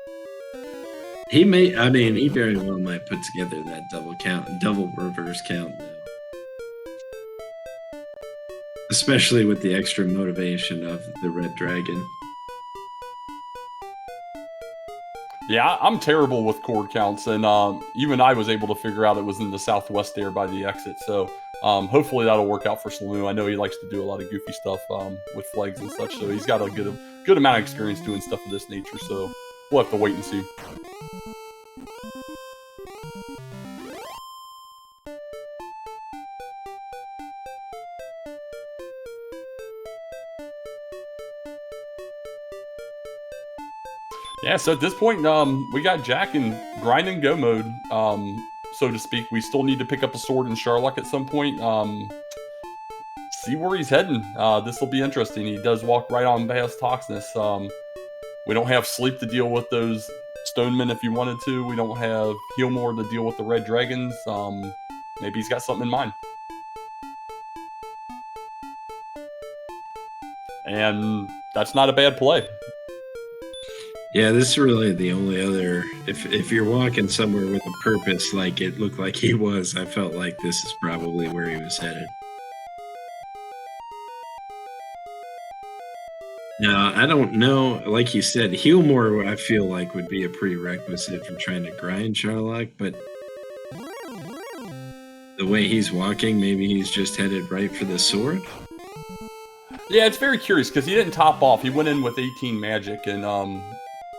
He very well might put together that double reverse count, though. Especially with the extra motivation of the red dragon. Yeah, I'm terrible with chord counts, and even I was able to figure out it was in the southwest there by the exit. So hopefully that'll work out for Slamoo. I know he likes to do a lot of goofy stuff with flags and such, so he's got a good amount of experience doing stuff of this nature. So we'll have to wait and see. Yeah, so at this point, we got Jack in grind and go mode, so to speak. We still need to pick up a sword in Sherlock at some point. See where he's heading. This will be interesting. He does walk right on past Toxness. We don't have sleep to deal with those stonemen if you wanted to. We don't have Healmore to deal with the red dragons. Maybe he's got something in mind. And that's not a bad play. Yeah, this is really the only other. If you're walking somewhere with a purpose, like it looked like he was, I felt like this is probably where he was headed. Now, I don't know. Like you said, Healmore, I feel like would be a prerequisite for trying to grind Sherlock, but the way he's walking, maybe he's just headed right for the sword. Yeah, it's very curious because he didn't top off. He went in with 18 magic and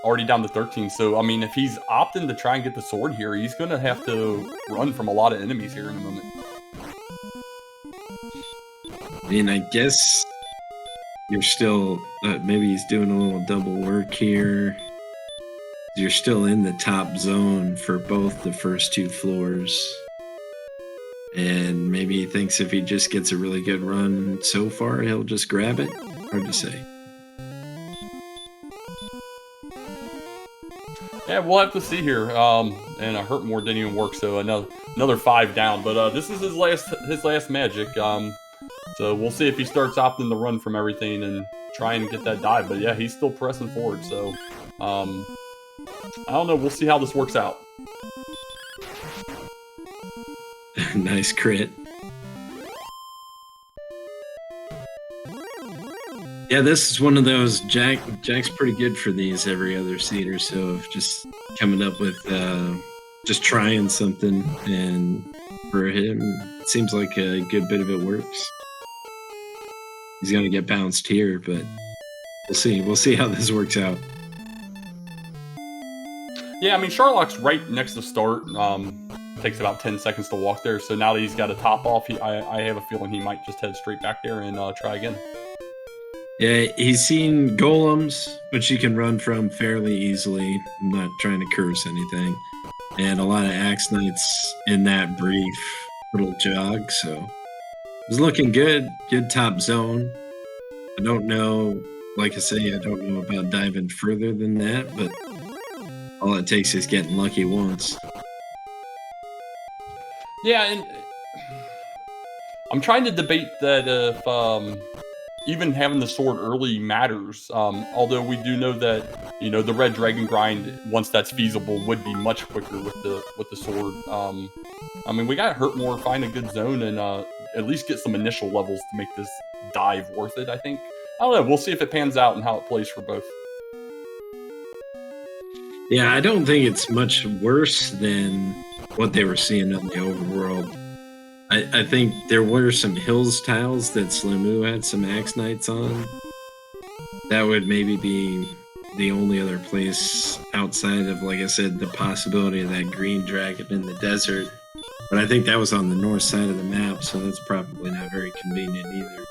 already down to 13. So, I mean, if he's opting to try and get the sword here, he's going to have to run from a lot of enemies here in a moment. I mean, I guess you're still, maybe he's doing a little double work here. You're still in the top zone for both the first two floors. And maybe he thinks if he just gets a really good run so far, he'll just grab it. Hard to say. Yeah, we'll have to see here. And a hurt more didn't even work, so another 5 down. But this is his last magic. So we'll see if he starts opting to run from everything and try and get that dive. But yeah, he's still pressing forward. So I don't know. We'll see how this works out. Nice crit. Yeah, this is one of those. Jack's pretty good for these every other seed or so of just coming up with just trying something, and for him it seems like a good bit of it works. He's gonna get bounced here, but we'll see how this works out. Yeah, I mean, Sherlock's right next to start. Takes about 10 seconds to walk there, so now that he's got a top off, I have a feeling he might just head straight back there and try again. Yeah, he's seen golems, which you can run from fairly easily. I'm not trying to curse anything. And a lot of axe knights in that brief little jog, so it was looking good. Good top zone. I don't know, like I say, I don't know about diving further than that, but all it takes is getting lucky once. Yeah, and I'm trying to debate that if even having the sword early matters. Although we do know that the red dragon grind, once that's feasible, would be much quicker with the sword. I mean, we got hurt more, find a good zone, and at least get some initial levels to make this dive worth it. I think. I don't know. We'll see if it pans out and how it plays for both. Yeah, I don't think it's much worse than what they were seeing on the overworld. I think there were some hills tiles that Slimu had some Axe Knights on. That would maybe be the only other place outside of, like I said, the possibility of that green dragon in the desert. But I think that was on the north side of the map, so that's probably not very convenient either.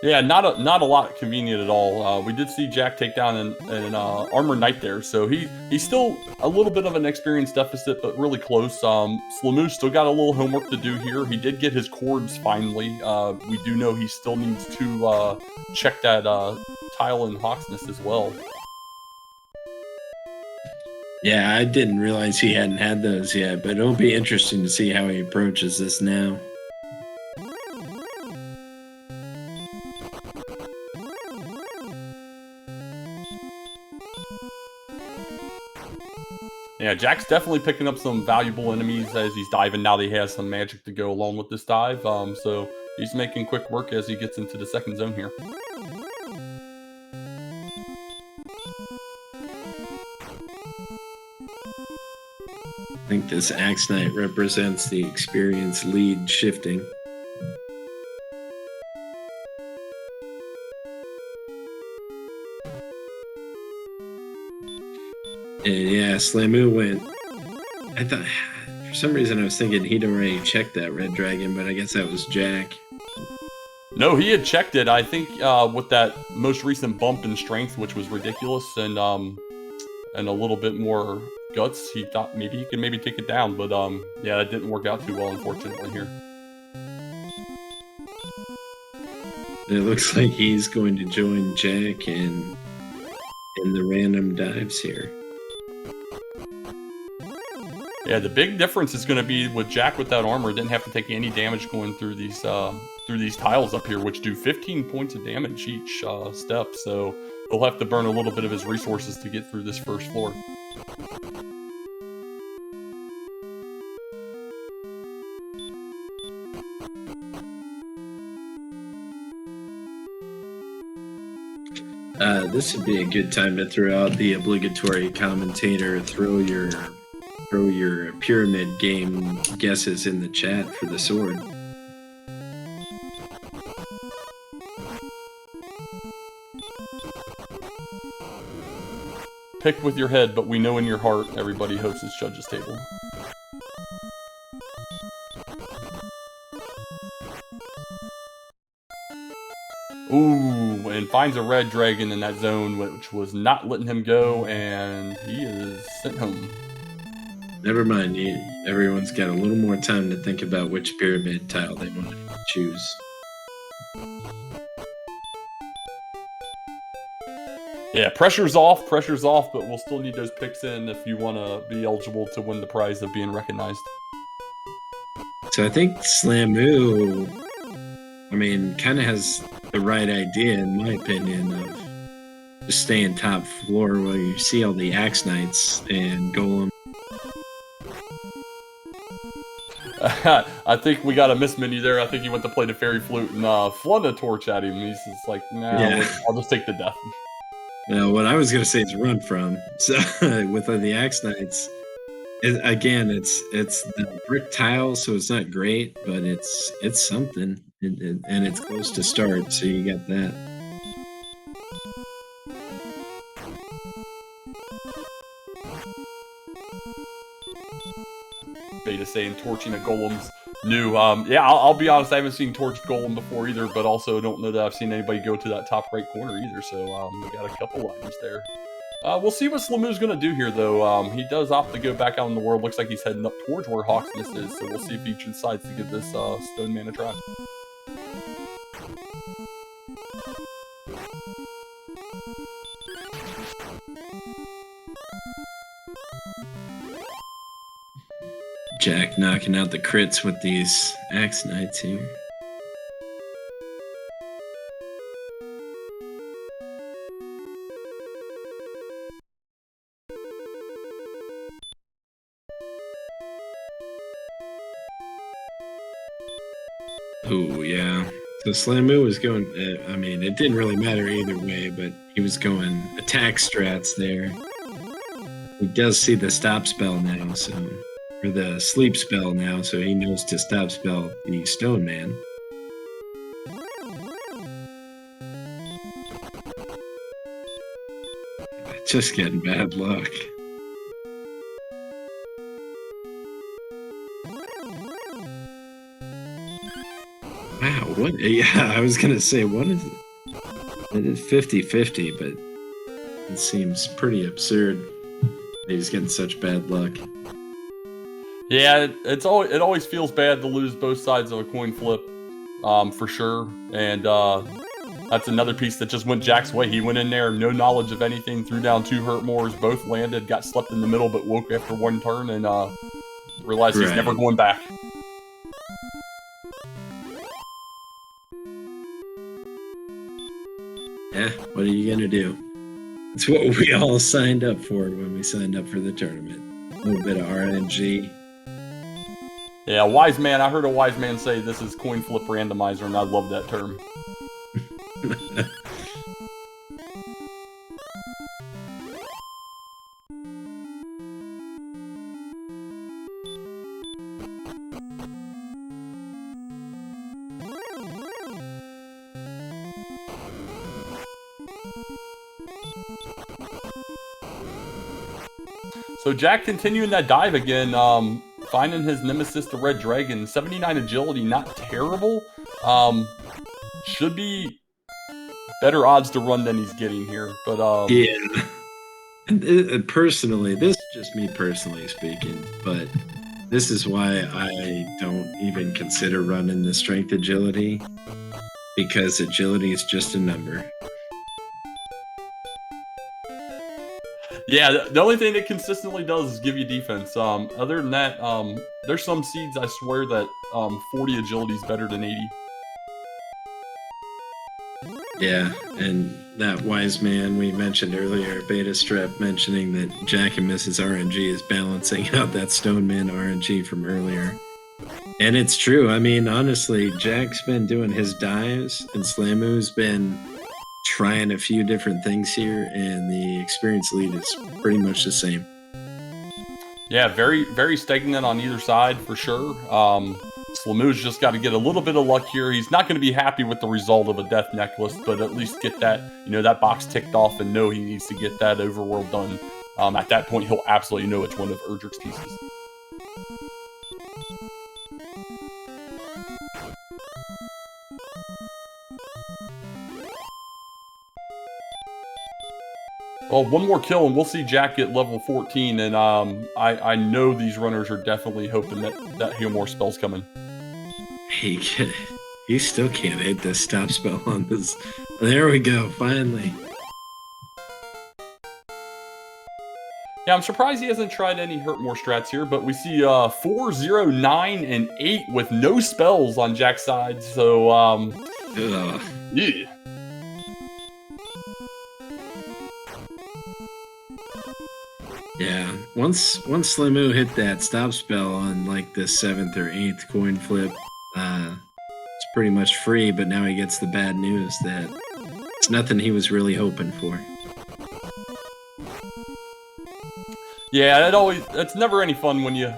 Yeah, not a lot convenient at all. We did see Jack take down an Armor Knight there, so he's still a little bit of an experience deficit, but really close. Slimu still got a little homework to do here. He did get his cords finally. We do know he still needs to check that tile in Hawksness as well. Yeah, I didn't realize he hadn't had those yet, but it'll be interesting to see how he approaches this now. Yeah, Jack's definitely picking up some valuable enemies as he's diving now that he has some magic to go along with this dive. So he's making quick work as he gets into the second zone here. I think this Axe Knight represents the experience lead shifting. And yeah, Slimu went. I thought, for some reason, I was thinking he'd already checked that red dragon, but I guess that was Jack. No, he had checked it. I think with that most recent bump in strength, which was ridiculous, and a little bit more guts, he thought maybe he could take it down. But yeah, that didn't work out too well, unfortunately here. And it looks like he's going to join Jack in the random dives here. Yeah, the big difference is going to be with Jack with that armor. Didn't have to take any damage going through these tiles up here, which do 15 points of damage each step. So he'll have to burn a little bit of his resources to get through this first floor. This would be a good time to throw out the obligatory commentator, throw your pyramid game guesses in the chat for the sword. Pick with your head, but we know in your heart everybody hosts his judges table. Ooh, and finds a red dragon in that zone, which was not letting him go, and he is sent home. Never mind, everyone's got a little more time to think about which pyramid tile they want to choose. Yeah, pressure's off, but we'll still need those picks in if you want to be eligible to win the prize of being recognized. So I think Slimu, kind of has the right idea, in my opinion, of just staying top floor while you see all the Axe Knights and Golem. I think we got a miss menu there. I think he went to play the fairy flute and flung a torch at him. He's just like, nah, yeah. I'll just take the death. Now, what I was going to say is run from. So with the Axe Knights, it's the brick tile, so it's not great, but it's something, and it's close to start, so you got that. Beta saying torching a golem's new. Yeah, I'll be honest, I haven't seen torched golem before either, but also don't know that I've seen anybody go to that top right corner either, so we got a couple items there. We'll see what Slimu's going to do here, though. He does opt to go back out in the world. Looks like he's heading up towards where Hawksness is, so we'll see if he decides to give this Stone Man a try. Jack knocking out the crits with these Axe Knights here. Oh, yeah. So Slimu was going, it didn't really matter either way, but he was going attack strats there. He does see the stop spell now, so or the sleep spell now, so he knows to stop spell the Stone Man. Just getting bad luck. Wow, what? Yeah, I was gonna say, what is it? It is 50-50, but it seems pretty absurd that he's getting such bad luck. Yeah, it always feels bad to lose both sides of a coin flip, for sure. And that's another piece that just went Jack's way. He went in there, no knowledge of anything, threw down 2 hurt mores, both landed, got slept in the middle, but woke after 1 turn and realized he's never going back. Yeah, what are you gonna do? It's what we all signed up for when we signed up for the tournament. A little bit of RNG. Yeah, wise man. I heard a wise man say this is coin flip randomizer, and I love that term. So Jack continuing that dive again, finding his nemesis, the Red Dragon. 79 agility, not terrible. Should be better odds to run than he's getting here, but yeah. And personally, this is just me personally speaking, but this is why I don't even consider running the strength agility, because agility is just a number. Yeah, the only thing it consistently does is give you defense. Other than that, there's some seeds, I swear, that 40 agility is better than 80. Yeah, and that wise man we mentioned earlier, Beta Strep, mentioning that Jackimus's RNG is balancing out that Stone Man RNG from earlier. And it's true. I mean, honestly, Jack's been doing his dives, and Slamu's been trying a few different things here, and the experience lead is pretty much the same. Yeah, very, very stagnant on either side for sure. Slamu's just got to get a little bit of luck here. He's not going to be happy with the result of a death necklace, but at least get that, that box ticked off and know he needs to get that overworld done. At that point, he'll absolutely know it's one of Erdrick's pieces. Well, one more kill and we'll see Jack get level 14, and I know these runners are definitely hoping that Heal More spell's coming. He still can't hit this stop spell on this. There we go, finally. Yeah, I'm surprised he hasn't tried any Hurt More strats here, but we see 4, 0, 9, and 8 with no spells on Jack's side, so yeah. Yeah, once Slamu hit that stop spell on like the 7th or 8th coin flip, it's pretty much free, but now he gets the bad news that it's nothing he was really hoping for. Yeah, it's never any fun when you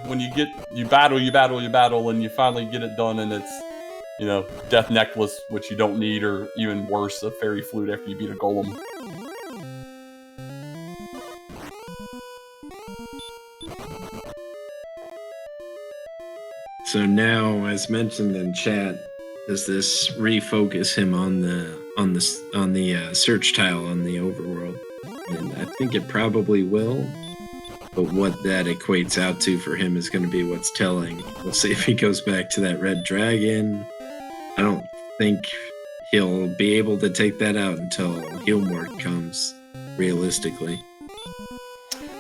battle, and you finally get it done, and it's, Death Necklace, which you don't need, or even worse, a Fairy Flute after you beat a Golem. So now, as mentioned in chat, does this refocus him on the search tile on the overworld? And I think it probably will. But what that equates out to for him is going to be what's telling. We'll see if he goes back to that Red Dragon. I don't think he'll be able to take that out until Healmore comes, realistically.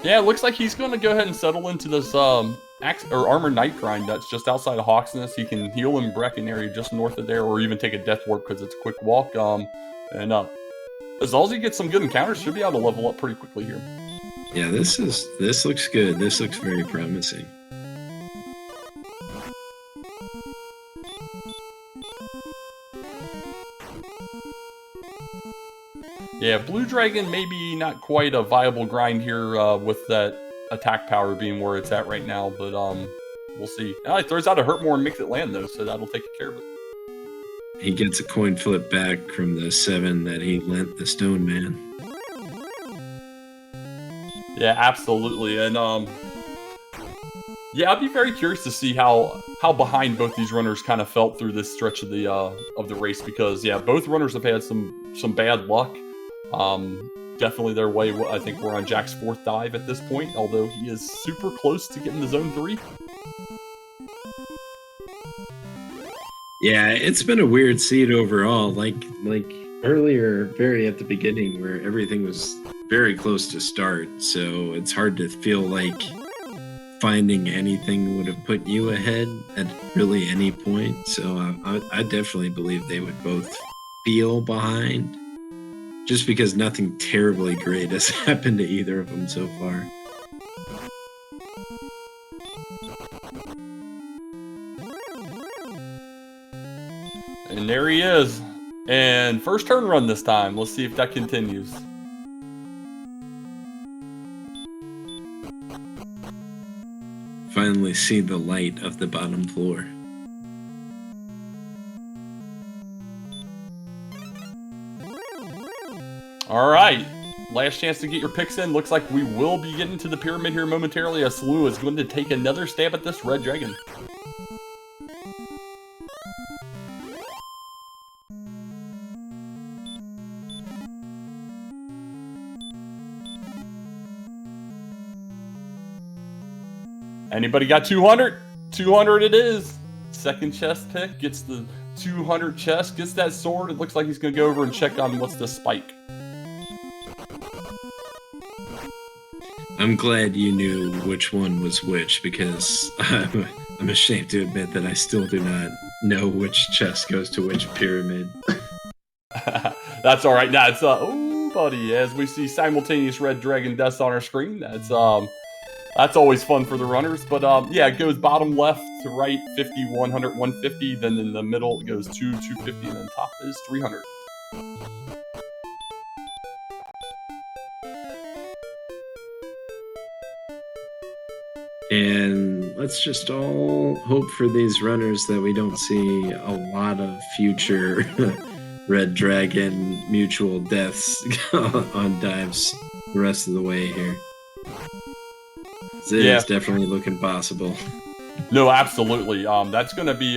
Yeah, it looks like he's going to go ahead and settle into this Armor Knight grind that's just outside of Hawksness. He can heal in Brecken area just north of there, or even take a Death Warp because it's a quick walk. And as long as he gets some good encounters, should be able to level up pretty quickly here. Yeah, this looks good. This looks very promising. Yeah, Blue Dragon maybe not quite a viable grind here with that attack power being where it's at right now, but we'll see. It throws out a hurt more and makes it land though, so that'll take care of it. He gets a coin flip back from the 7 that he lent the Stone Man. Yeah, absolutely, and yeah, I'd be very curious to see how behind both these runners kind of felt through this stretch of the race, because yeah, both runners have had some bad luck. Definitely their way. I think we're on Jack's 4th dive at this point, although he is super close to getting to zone 3. Yeah, it's been a weird seed overall. Like earlier, very at the beginning, where everything was very close to start. So it's hard to feel like finding anything would have put you ahead at really any point. So I definitely believe they would both feel behind, just because nothing terribly great has happened to either of them so far. And there he is. And first turn run this time. Let's see if that continues. Finally see the light of the bottom floor. All right. Last chance to get your picks in. Looks like we will be getting to the pyramid here momentarily, as Slew is going to take another stab at this red dragon. Anybody got 200? 200 it is. Second chest pick, gets the 200 chest, gets that sword. It looks like he's going to go over and check on what's the spike. I'm glad you knew which one was which, because I'm ashamed to admit that I still do not know which chest goes to which pyramid. That's all right. Now it's oh, buddy, as we see simultaneous red dragon deaths on our screen. That's always fun for the runners. But yeah, it goes bottom left to right, 50, 100, 150. Then in the middle it goes 250, and then top is 300. And let's just all hope for these runners that we don't see a lot of future red dragon mutual deaths on dives the rest of the way here. It's definitely looking possible. No, absolutely. That's gonna be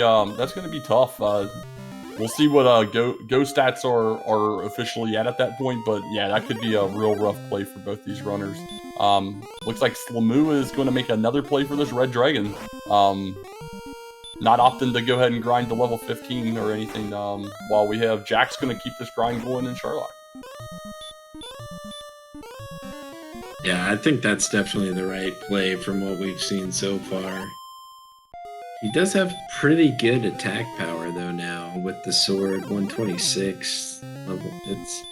tough. We'll see what go stats are officially at that point, but yeah, that could be a real rough play for both these runners. Looks like Slamu is going to make another play for this red dragon. Not opting to go ahead and grind to level 15 or anything. While we have Jack's going to keep this grind going in Sherlock. Yeah, I think that's definitely the right play from what we've seen so far. He does have pretty good attack power though now with the sword, 126 level. It's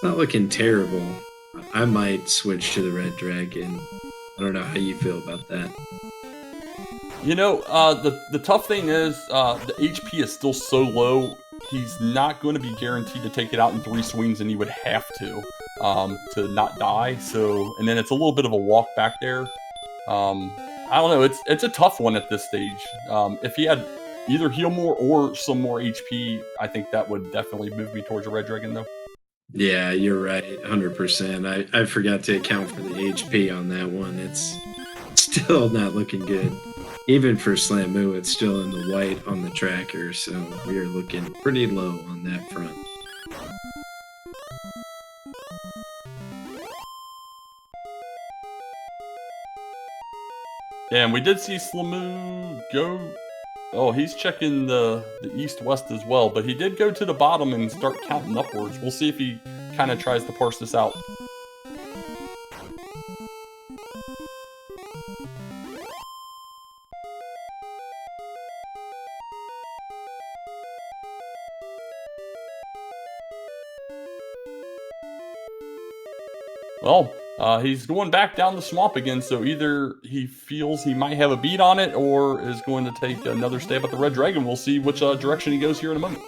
not looking terrible. I might switch to the red dragon. I don't know how you feel about that. You know, the tough thing is the HP is still so low. He's not going to be guaranteed to take it out in 3 swings, and he would have to not die. So, and then it's a little bit of a walk back there. I don't know. It's a tough one at this stage. If he had either heal more or some more HP, I think that would definitely move me towards a red dragon, though. Yeah, you're right, 100%. I forgot to account for the HP on that one. It's still not looking good. Even for Slamu, it's still in the white on the tracker, so we are looking pretty low on that front. Yeah, and we did see Slamu go... Oh, he's checking the east-west as well, but he did go to the bottom and start counting upwards. We'll see if he kind of tries to parse this out. Well, he's going back down the swamp again, so either he feels he might have a beat on it or is going to take another stab at the red dragon. We'll see which direction he goes here in a moment.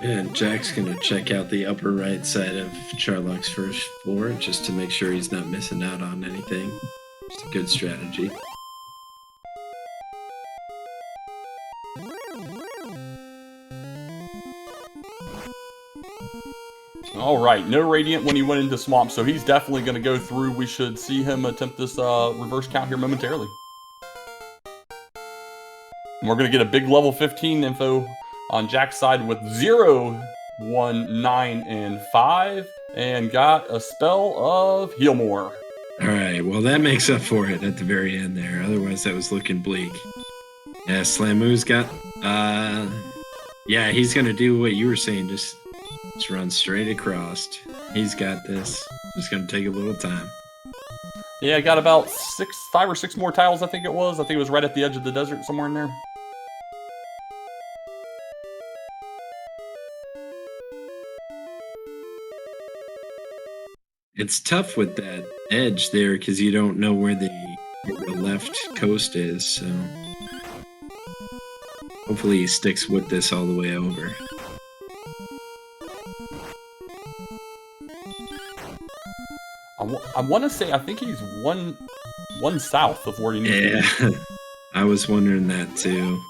And Jack's gonna check out the upper right side of Charlock's first floor just to make sure he's not missing out on anything. It's a good strategy. All right, no Radiant when he went into Swamp, so he's definitely going to go through. We should see him attempt this reverse count here momentarily. And we're going to get a big level 15 info on Jack's side with 0, 1, 9, and 5, and got a spell of Heal More. All right, well, that makes up for it at the very end there. Otherwise, that was looking bleak. Yeah, Slamu's got... yeah, he's going to do what you were saying, just run straight across. He's got this. Just going to take a little time. Yeah, I got about 5 or 6 more tiles, I think it was. I think it was right at the edge of the desert, somewhere in there. It's tough with that edge there because you don't know where the left coast is, so hopefully he sticks with this all the way over. I want to say, I think he's one south of where he needs to be. Yeah, I was wondering that too.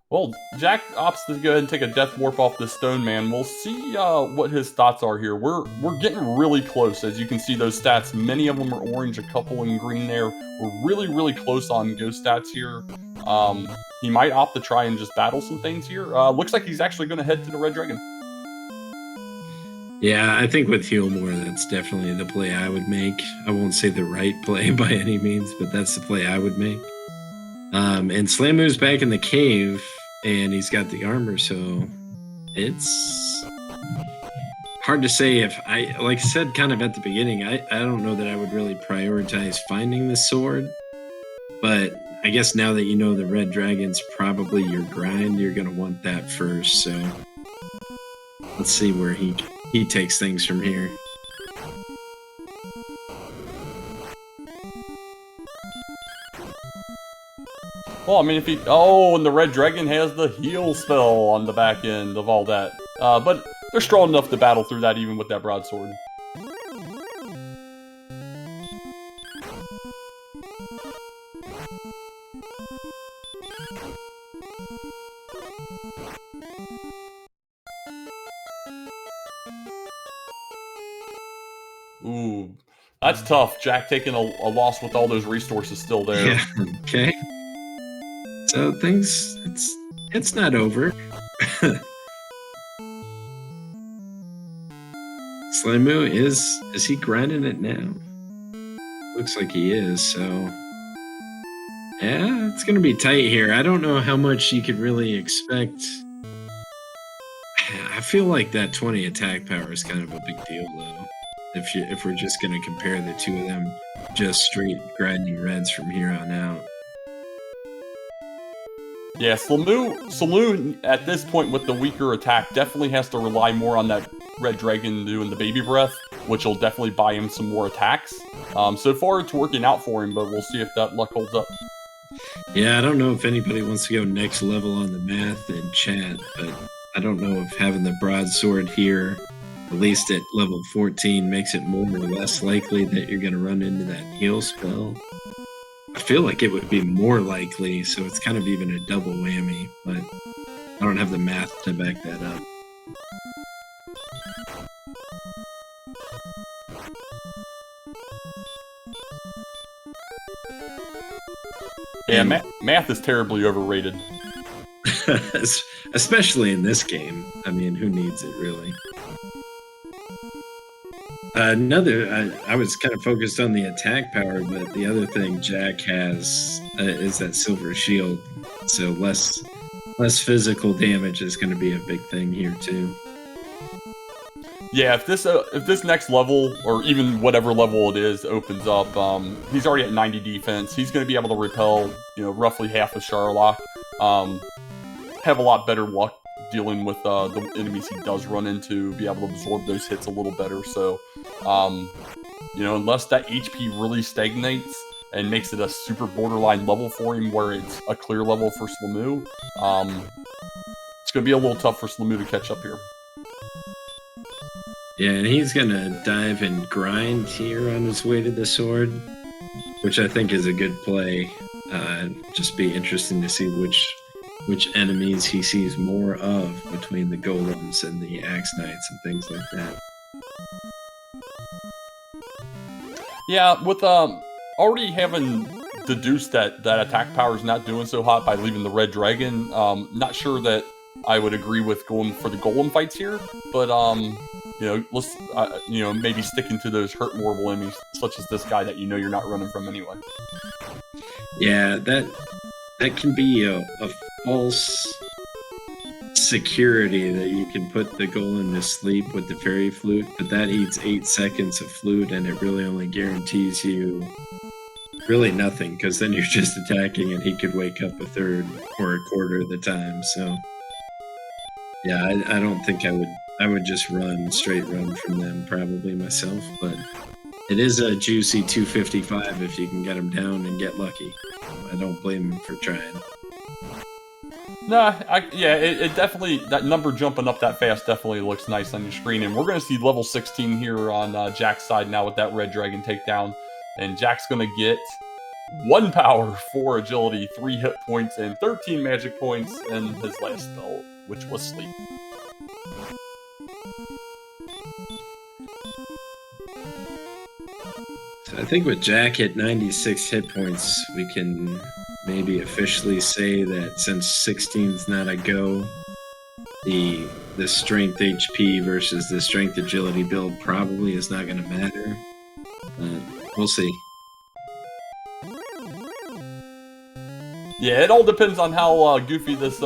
Well, Jack opts to go ahead and take a Death Warp off the Stone Man. We'll see what his stats are here. We're getting really close. As you can see, those stats, many of them are orange, a couple in green there. We're really, really close on ghost stats here. He might opt to try and just battle some things here. Looks like he's actually going to head to the Red Dragon. Yeah, I think with Heal More, that's definitely the play I would make. I won't say the right play by any means, but that's the play I would make. And Slamu's back in the cave, and he's got the armor, so it's hard to say if like I said kind of at the beginning, I don't know that I would really prioritize finding the sword, but I guess now that you know the Red Dragon's probably your grind, you're going to want that first, so let's see where he takes things from here. Well, I mean, if he... Oh, and the Red Dragon has the heal spell on the back end of all that. But they're strong enough to battle through that even with that broadsword. Ooh, that's tough. Jack taking a loss with all those resources still there. Yeah, okay. So things, it's not over. Slamu is he grinding it now? Looks like he is, so yeah, it's gonna be tight here. I don't know how much you could really expect. I feel like that 20 attack power is kind of a big deal though. If we're just gonna compare the two of them, just straight grinding reds from here on out. Yeah, Saloon at this point with the weaker attack definitely has to rely more on that Red Dragon doing the baby breath, which will definitely buy him some more attacks. So far it's working out for him, but we'll see if that luck holds up. Yeah, I don't know if anybody wants to go next level on the math in chat, but I don't know if having the broadsword here, at least at level 14, makes it more or less likely that you're going to run into that heal spell. I feel like it would be more likely, so it's kind of even a double whammy, but I don't have the math to back that up. Yeah, math is terribly overrated. Especially in this game. I mean, who needs it, really? I was kind of focused on the attack power, but the other thing Jack has is that silver shield, so less physical damage is going to be a big thing here too. Yeah, if this next level, or even whatever level it is, opens up, he's already at 90 defense. He's going to be able to repel, roughly half of Sharlock. have a lot better luck dealing with the enemies he does run into, be able to absorb those hits a little better. So, you know, unless that HP really stagnates and makes it a super borderline level for him where it's a clear level for Slamoo, it's going to be a little tough for Slamoo to catch up here. Yeah, and he's going to dive and grind here on his way to the sword, which I think is a good play. Just be interesting to see which enemies he sees more of between the golems and the axe knights and things like that. Yeah, with already having deduced that attack power is not doing so hot by leaving the red dragon, not sure that I would agree with going for the golem fights here, but you know, let's you know, maybe sticking to those hurt mortal enemies such as this guy that you know you're not running from anyway. Yeah, that can be a false security that you can put the golem to sleep with the fairy flute, but that eats 8 seconds of flute and it really only guarantees you really nothing, because then you're just attacking and he could wake up a third or a quarter of the time. So yeah, I don't think I would just straight run from them probably myself, but it is a juicy 255 if you can get him down and get lucky. I don't blame him for trying. Nah, yeah, it definitely, that number jumping up that fast definitely looks nice on your screen. And we're going to see level 16 here on Jack's side now with that red dragon takedown. And Jack's going to get 1 power, 4 agility, 3 hit points, and 13 magic points in his last spell, which was sleep. So I think with Jack at 96 hit points, we can maybe officially say that since 16's not a go, the strength HP versus the strength agility build probably is not going to matter. We'll see. Yeah, it all depends on how goofy this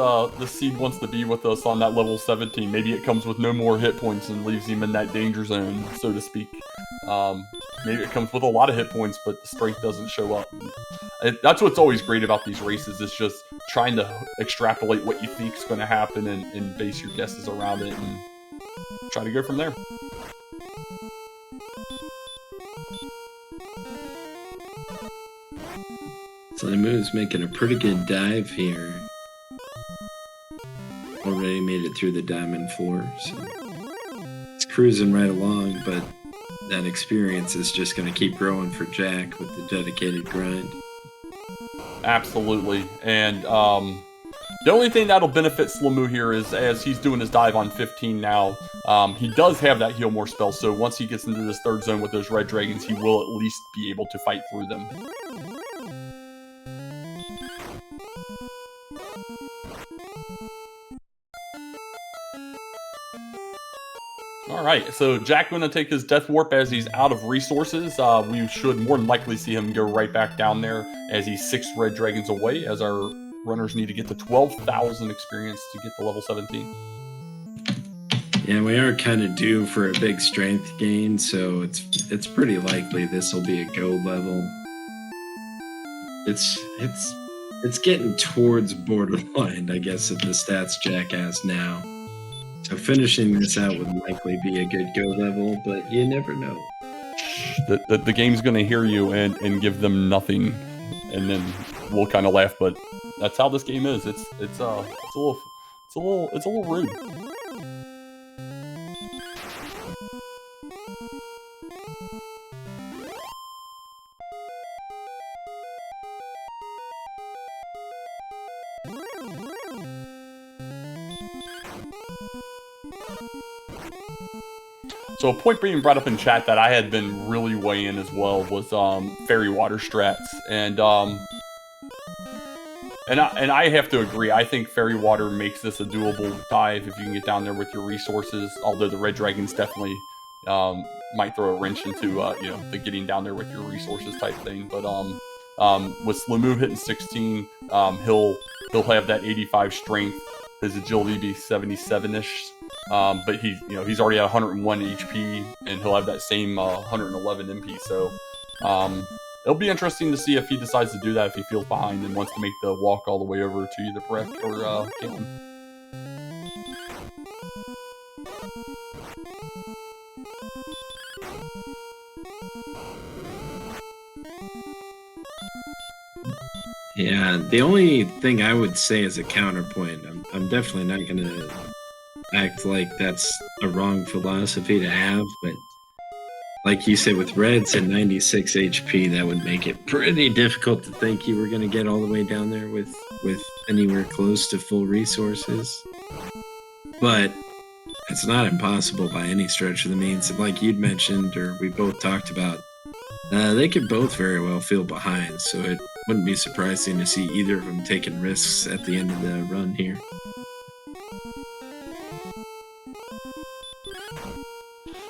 seed wants to be with us on that level 17. Maybe it comes with no more hit points and leaves him in that danger zone, so to speak. Maybe it comes with a lot of hit points, but the strength doesn't show up. That's what's always great about these races, is just trying to extrapolate what you think is going to happen and base your guesses around it and try to go from there. Slimoo's making a pretty good dive here. Already made it through the diamond floor, so it's cruising right along, but that experience is just going to keep growing for Jack with the dedicated grind. Absolutely. And the only thing that'll benefit Slamoo here is as he's doing his dive on 15 now, he does have that heal more spell, so once he gets into this third zone with those red dragons, he will at least be able to fight through them. Alright, so Jack going to take his Death Warp as he's out of resources. We should more than likely see him go right back down there as he's 6 red dragons away, as our runners need to get to 12,000 experience to get to level 17. Yeah, we are kind of due for a big strength gain, so it's pretty likely this will be a go level. It's getting towards borderline, I guess, of the stats Jack has now. So finishing this out would likely be a good go level, but you never know. The game's going to hear you and give them nothing, and then we'll kind of laugh. But that's how this game is. It's a little rude. So a point being brought up in chat that I had been really weighing as well was fairy water strats, and I have to agree. I think fairy water makes this a doable dive if you can get down there with your resources. Although the red dragons definitely might throw a wrench into you know, the getting down there with your resources type thing. But with Slamoo hitting 16, he'll have that 85 strength. His agility be 77-ish. But he's already at 101 HP, and he'll have that same 111 MP. So it'll be interesting to see if he decides to do that, if he feels behind and wants to make the walk all the way over to either Breck or Caitlin. Yeah, the only thing I would say as a counterpoint, I'm definitely not going to act like that's a wrong philosophy to have, but like you said, with Reds at 96 HP, that would make it pretty difficult to think you were going to get all the way down there with anywhere close to full resources. But it's not impossible by any stretch of the means. And like you'd mentioned, or we both talked about, they could both very well feel behind. So it wouldn't be surprising to see either of them taking risks at the end of the run here.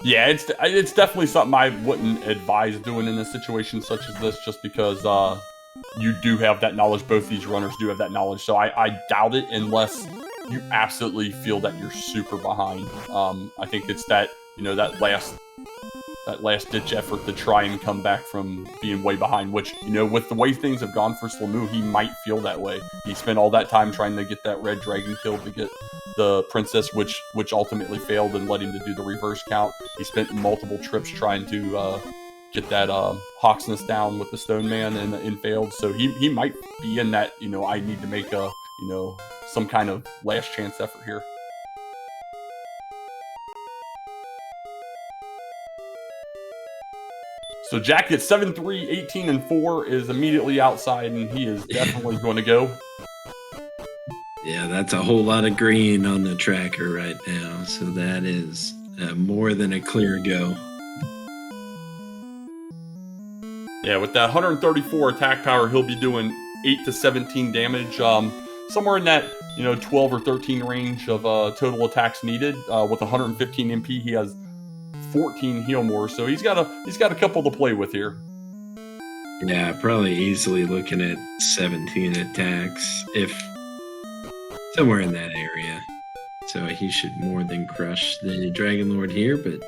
Yeah, it's definitely something I wouldn't advise doing in a situation such as this, just because you do have that knowledge. Both these runners do have that knowledge, so I doubt it unless you absolutely feel that you're super behind. I think it's that, you know, that last ditch effort to try and come back from being way behind, which, you know, with the way things have gone for Slamoo, he might feel that way. He spent all that time trying to get that red dragon killed to get the princess, which ultimately failed and led him to do the reverse count. He spent multiple trips trying to get that Hawksness down with the Stone Man and failed. So he might be in that, you know, I need to make a, you know, some kind of last chance effort here. So Jack at 7-3, 18 and 4 is immediately outside, and he is definitely going to go. Yeah, that's a whole lot of green on the tracker right now. So that is more than a clear go. Yeah, with that 134 attack power, he'll be doing 8 to 17 damage. Somewhere in that, you know, 12 or 13 range of total attacks needed. With 115 MP, he has 14 heal more, so he's got a couple to play with here. Yeah, probably easily looking at 17 attacks, if somewhere in that area. So he should more than crush the Dragon Lord here, but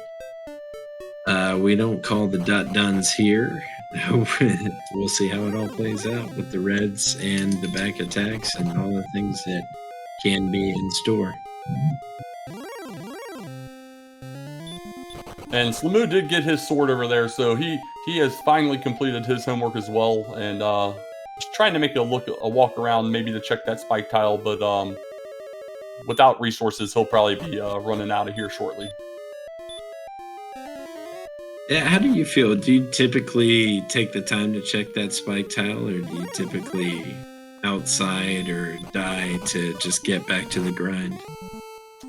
we don't call the duns here. We'll see how it all plays out with the Reds and the back attacks and all the things that can be in store. And Slamoo did get his sword over there, so he has finally completed his homework as well, and just trying to make a walk around, maybe to check that spike tile, but without resources, he'll probably be running out of here shortly. Yeah, how do you feel? Do you typically take the time to check that spike tile, or do you typically outside or die to just get back to the grind?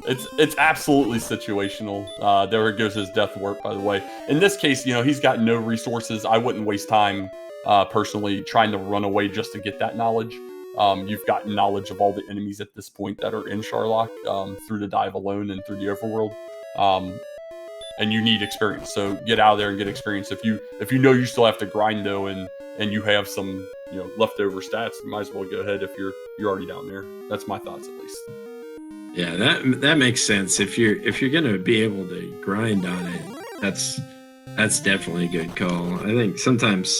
It's absolutely situational. There goes his death warp, by the way. In this case, you know, he's got no resources. I wouldn't waste time, personally, trying to run away just to get that knowledge. You've got knowledge of all the enemies at this point that are in Sharlock, through the dive alone and through the overworld. And you need experience, so get out of there and get experience. If you know you still have to grind though, and you have some, you know, leftover stats, you might as well go ahead if you're already down there. That's my thoughts, at least. Yeah, that makes sense. If you're gonna be able to grind on it, that's definitely a good call. I think sometimes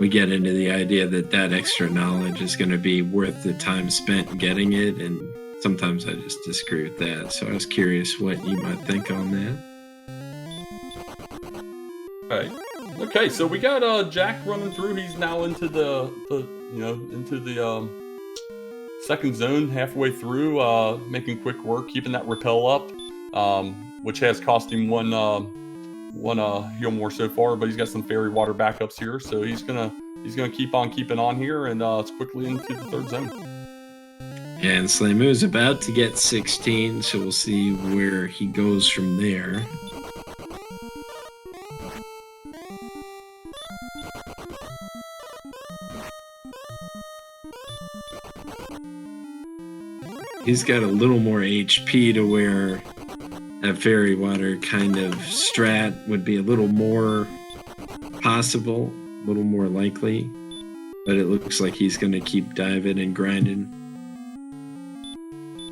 we get into the idea that extra knowledge is going to be worth the time spent getting it, and sometimes I just disagree with that. So I was curious what you might think on that. Right. Okay, so we got Jack running through. He's now into the second zone, halfway through, making quick work, keeping that repel up, which has cost him one heal more so far, but he's got some fairy water backups here, so he's gonna keep on keeping on here, and it's quickly into the third zone. And Slamoo about to get 16, so we'll see where he goes from there. He's got a little more HP to where that fairy water kind of strat would be a little more possible, a little more likely. But it looks like he's going to keep diving and grinding.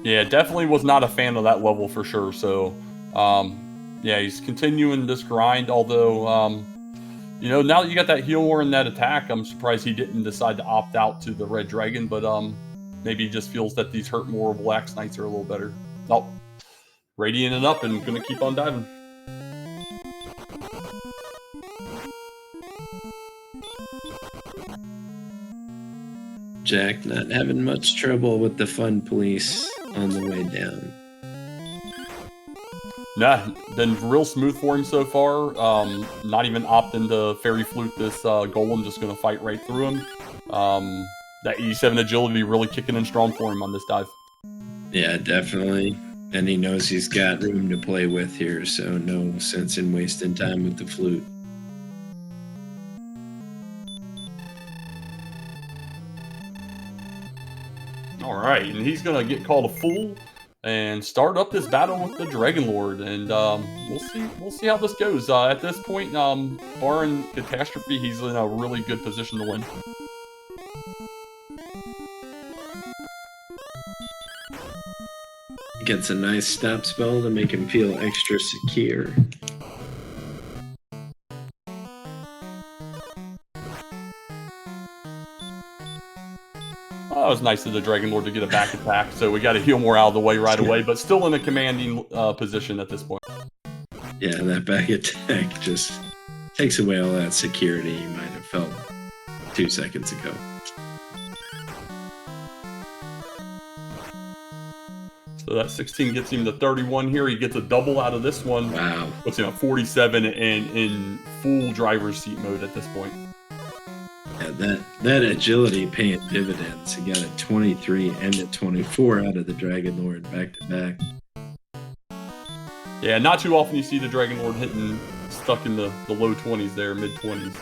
Yeah, definitely was not a fan of that level for sure. So, yeah, he's continuing this grind. Although, you know, now that you got that heal war and that attack, I'm surprised he didn't decide to opt out to the Red Dragon. But maybe he just feels that these hurt more Wax Knights are a little better. Oh, radiating up and gonna keep on diving. Jack not having much trouble with the fun police on the way down. Nah, been real smooth for him so far. Not even opting to fairy flute this golem, just going to fight right through him. That 87 agility really kicking in strong for him on this dive. Yeah, definitely. And he knows he's got room to play with here, so no sense in wasting time with the flute. All right, and he's going to get called a fool and start up this battle with the Dragon Lord, and we'll see how this goes. At this point, barring catastrophe, he's in a really good position to win. Gets a nice stop spell to make him feel extra secure. Oh, it was nice of the Dragon Lord to get a back attack, so we got to heal more out of the way right away, but still in a commanding position at this point. Yeah, that back attack just takes away all that security you might have felt 2 seconds ago. So that 16 gets him to 31 here. He gets a double out of this one. Wow. Puts him at 47 and in full driver's seat mode at this point. Yeah, that agility paying dividends. He got a 23 and a 24 out of the Dragon Lord back to back. Yeah, not too often you see the Dragon Lord stuck in the low 20s there, mid 20s.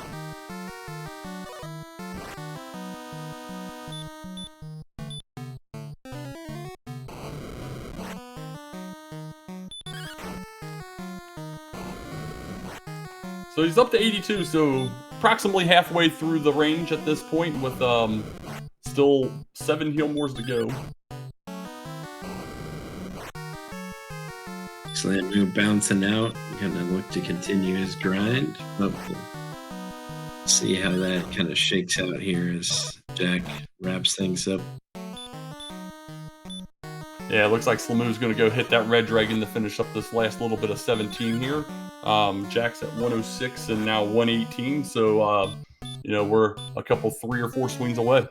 So he's up to 82, so approximately halfway through the range at this point with still 7 heal mores to go. Slamu bouncing out, gonna look to continue his grind. But we'll see how that kind of shakes out here as Jack wraps things up. Yeah, it looks like Slamu's going to go hit that red dragon to finish up this last little bit of 17 here. Jack's at 106 and now 118, so we're a couple 3 or 4 swings away.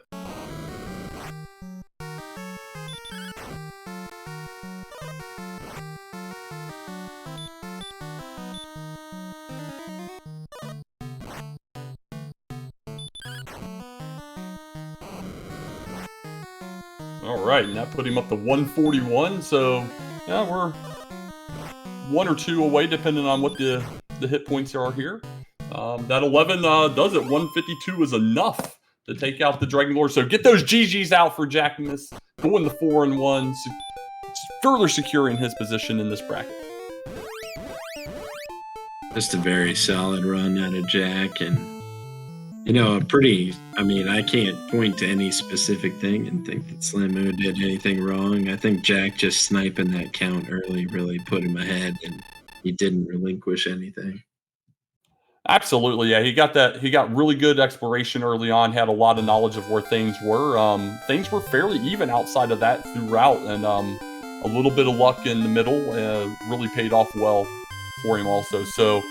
All right, and that put him up to 141. So yeah, we're 1 or 2 away, depending on what the hit points are here. That 11 does it. 152 is enough to take out the Dragon Lord. So get those GGs out for Jackimus, going the 4-1, further securing his position in this bracket. Just a very solid run out of Jack, and I can't point to any specific thing and think that Slamu did anything wrong. I think Jack just sniping that count early really put him ahead, and he didn't relinquish anything. Absolutely, yeah. He got really good exploration early on, had a lot of knowledge of where things were. Things were fairly even outside of that throughout, and a little bit of luck in the middle really paid off well for him also. So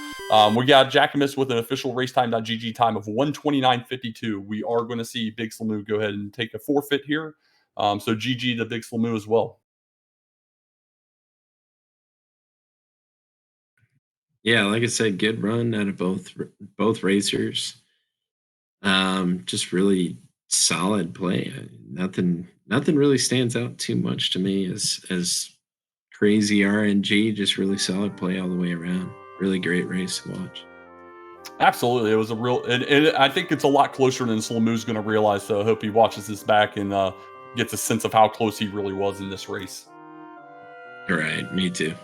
we got Jackimus with an official racetime.gg time of 1:29.52. We are going to see Big Slamu go ahead and take a forfeit here. So GG to Big Slamu as well. Yeah, like I said, good run out of both racers. Just really solid play. Nothing really stands out too much to me as crazy RNG. Just really solid play all the way around. Really great race to watch. Absolutely, it was a real, and I think it's a lot closer than Slamu's going to realize. So I hope he watches this back and gets a sense of how close he really was in this race. All right, me too.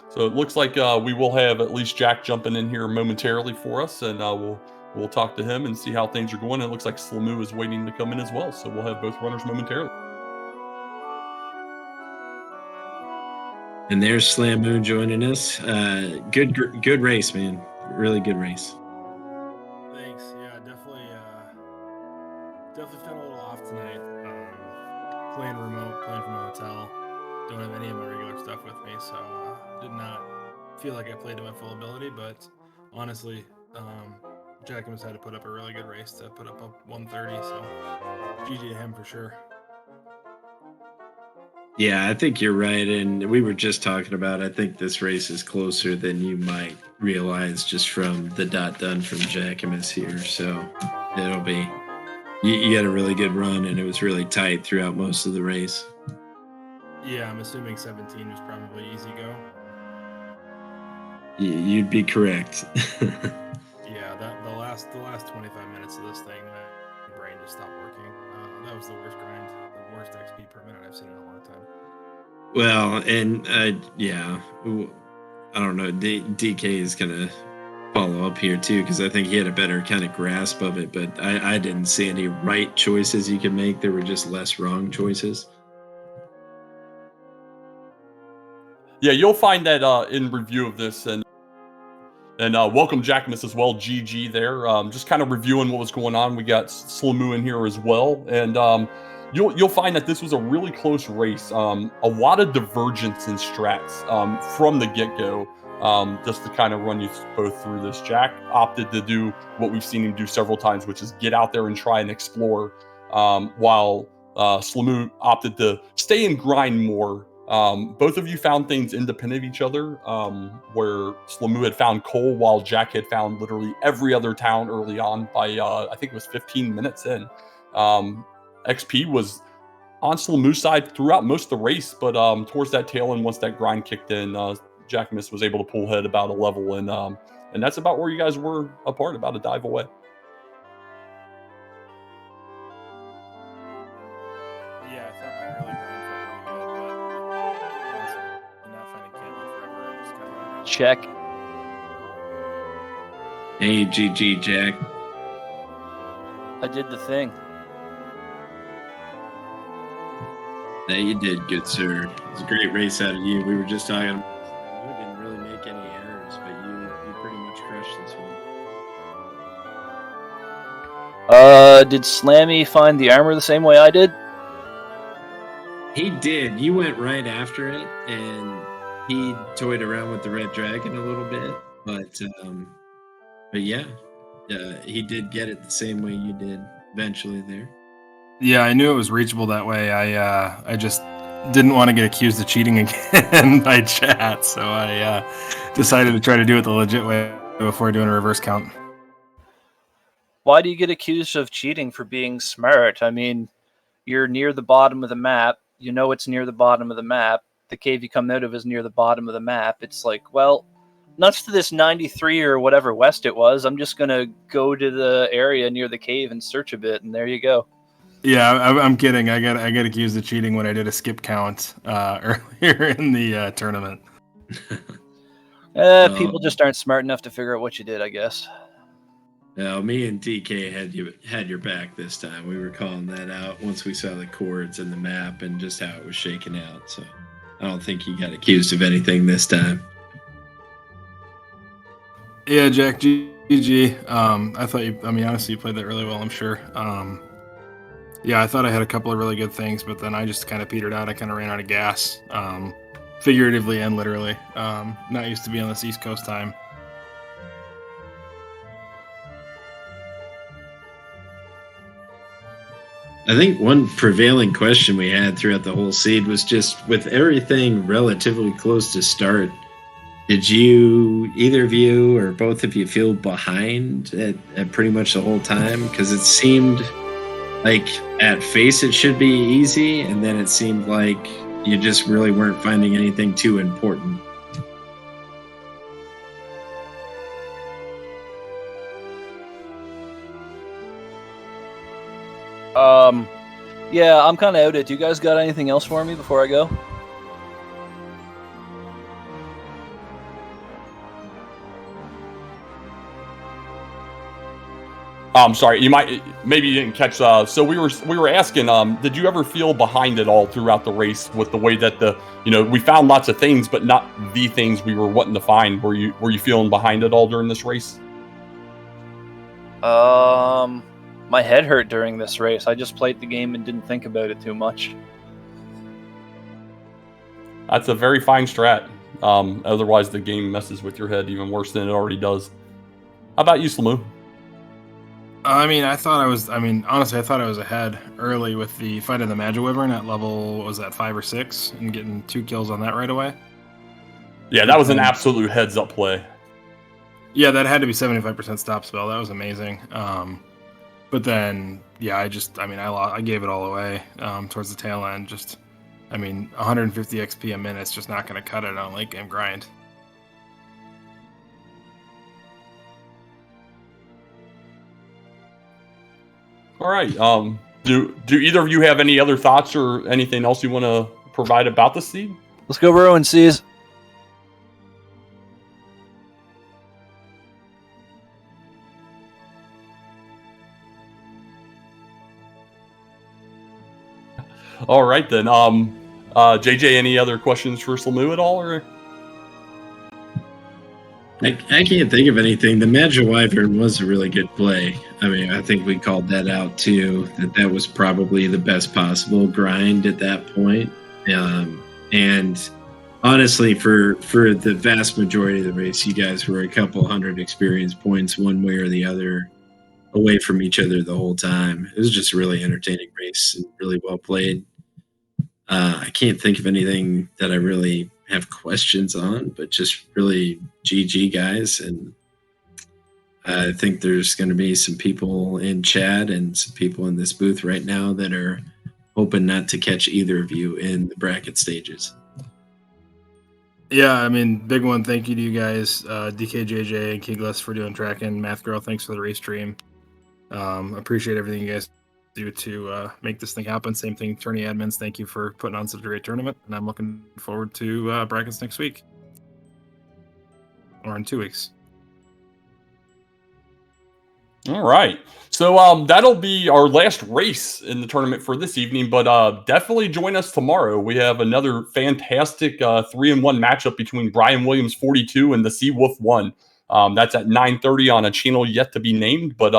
So it looks like we will have at least Jack jumping in here momentarily for us, and we'll talk to him and see how things are going. It looks like Slamu is waiting to come in as well, so we'll have both runners momentarily. And there's Slamu joining us. Good race, man. Really good race. Thanks. Yeah, definitely feeling a little off tonight. Playing remote, playing from a hotel. Don't have any of my regular stuff with me, so did not feel like I played to my full ability. But honestly, Jackimus had to put up a really good race to put up a 130, so GG to him for sure. Yeah, I think you're right. And we were just talking about, I think this race is closer than you might realize just from the dot done from Jackimus here. So it'll be, you had a really good run and it was really tight throughout most of the race. Yeah, I'm assuming 17 was probably easy go. You'd be correct. Yeah, the last 25 minutes of this thing, my brain just stopped working. That was the worst grind, the worst XP per minute I've seen in a long time. Well, and yeah, I don't know. DK is gonna follow up here too because I think he had a better kind of grasp of it. But I didn't see any right choices you could make. There were just less wrong choices. Yeah, you'll find that in review of this, and welcome Jackimus as well, GG there. Just kind of reviewing what was going on. We got Slamu in here as well, and you'll find that this was a really close race. A lot of divergence in strats from the get-go. Just to kind of run you both through this, Jack opted to do what we've seen him do several times, which is get out there and try and explore, while Slamu opted to stay and grind more. Both of you found things independent of each other, where Slamu had found coal while Jack had found literally every other town early on by, I think it was 15 minutes in. XP was on Slamu's side throughout most of the race, but towards that tail end, once that grind kicked in, Jackimus was able to pull ahead about a level, and that's about where you guys were apart, about a dive away. Yeah, I thought my early grind felt really good, but honestly, not finding Caitlin forever, I just kind of Check. Hey, GG, Jack. I did the thing. That you did, good sir. It was a great race out of you. We were just talking. You didn't really make any errors, but you pretty much crushed this one. Did Slammy find the armor the same way I did? He did. You went right after it, and he toyed around with the red dragon a little bit, but yeah, he did get it the same way you did eventually there. Yeah, I knew it was reachable that way. I just didn't want to get accused of cheating again by chat, so I decided to try to do it the legit way before doing a reverse count. Why do you get accused of cheating for being smart? I mean, you're near the bottom of the map. You know it's near the bottom of the map. The cave you come out of is near the bottom of the map. It's like, well, nuts to this 93 or whatever west it was. I'm just going to go to the area near the cave and search a bit, and there you go. Yeah, I'm kidding. I got accused of cheating when I did a skip count earlier in the tournament. People just aren't smart enough to figure out what you did, I guess. No, me and DK had your back this time. We were calling that out once we saw the chords and the map and just how it was shaking out. So I don't think you got accused of anything this time. Yeah, Jack, GG. I thought honestly, you played that really well, I'm sure. Yeah, I thought I had a couple of really good things, but then I just kind of petered out. I kind of ran out of gas, figuratively and literally. Not used to be on this East Coast time. I think one prevailing question we had throughout the whole seed was just with everything relatively close to start, did you, either of you or both of you, feel behind at pretty much the whole time? Because it seemed like at face it should be easy, and then it seemed like you just really weren't finding anything too important. Yeah, I'm kind of out it. Do you guys got anything else for me before I go? I'm sorry, maybe you didn't catch. So we were asking, did you ever feel behind at all throughout the race with the way that we found lots of things, but not the things we were wanting to find? Were you feeling behind at all during this race? My head hurt during this race. I just played the game and didn't think about it too much. That's a very fine strat. Otherwise, the game messes with your head even worse than it already does. How about you, Slamu? I mean, honestly, I thought I was ahead early with the fight of the Magic Wyvern at level, what was that, 5 or 6, and getting 2 kills on that right away. Yeah, that was an absolute heads-up play. Yeah, that had to be 75% stop spell. That was amazing. But then, yeah, I gave it all away towards the tail end. 150 XP a minute is just not going to cut it on a late game grind. All right. Do either of you have any other thoughts or anything else you want to provide about the seed? Let's go Rowan Seas. All right then. JJ, any other questions for Slamu at all? Or I can't think of anything. The Magic Wyvern was a really good play. I mean, I think we called that out too, that was probably the best possible grind at that point. And honestly, for the vast majority of the race, you guys were a couple hundred experience points one way or the other away from each other the whole time. It was just a really entertaining race and really well played. I can't think of anything that I really have questions on, but just really GG guys. And I think there's going to be some people in chat and some people in this booth right now that are hoping not to catch either of you in the bracket stages. Yeah, I mean, big one. Thank you to you guys, DKJJ and Keegless for doing tracking. Math Girl, thanks for the race stream. Appreciate everything you guys do to make this thing happen. Same thing, tourney admins. Thank you for putting on such a great tournament, and I'm looking forward to brackets next week or in 2 weeks. all right. So that'll be our last race in the tournament for this evening, but definitely join us tomorrow. We have another fantastic 3-1 matchup between Brian Williams 42 and the Seawolf 1. That's at 9:30 on a channel yet to be named, but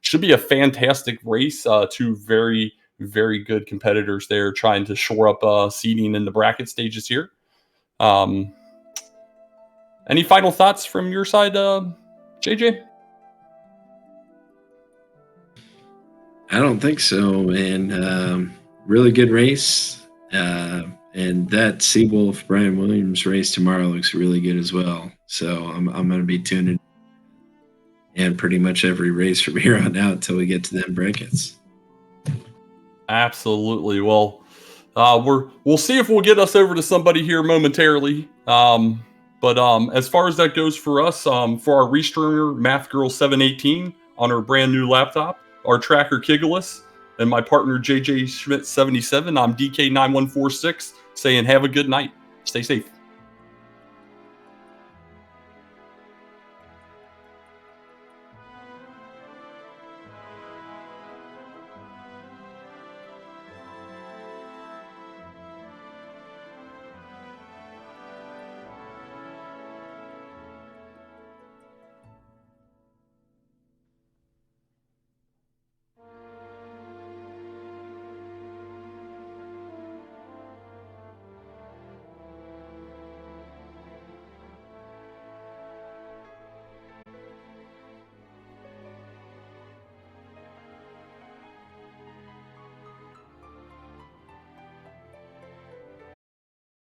should be a fantastic race. Two very, very good competitors there trying to shore up seeding in the bracket stages here. Any final thoughts from your side, JJ? I don't think so, man. Really good race. And that Seawolf Brian Williams race tomorrow looks really good as well. So I'm going to be tuning in pretty much every race from here on out until we get to them brackets. Absolutely. Well, we'll see if we'll get us over to somebody here momentarily. But as far as that goes for us, for our restreamer Math Girl 718 on her brand new laptop, our tracker Kiggles, and my partner JJ Schmidt 77, I'm DK9146 saying have a good night. Stay safe.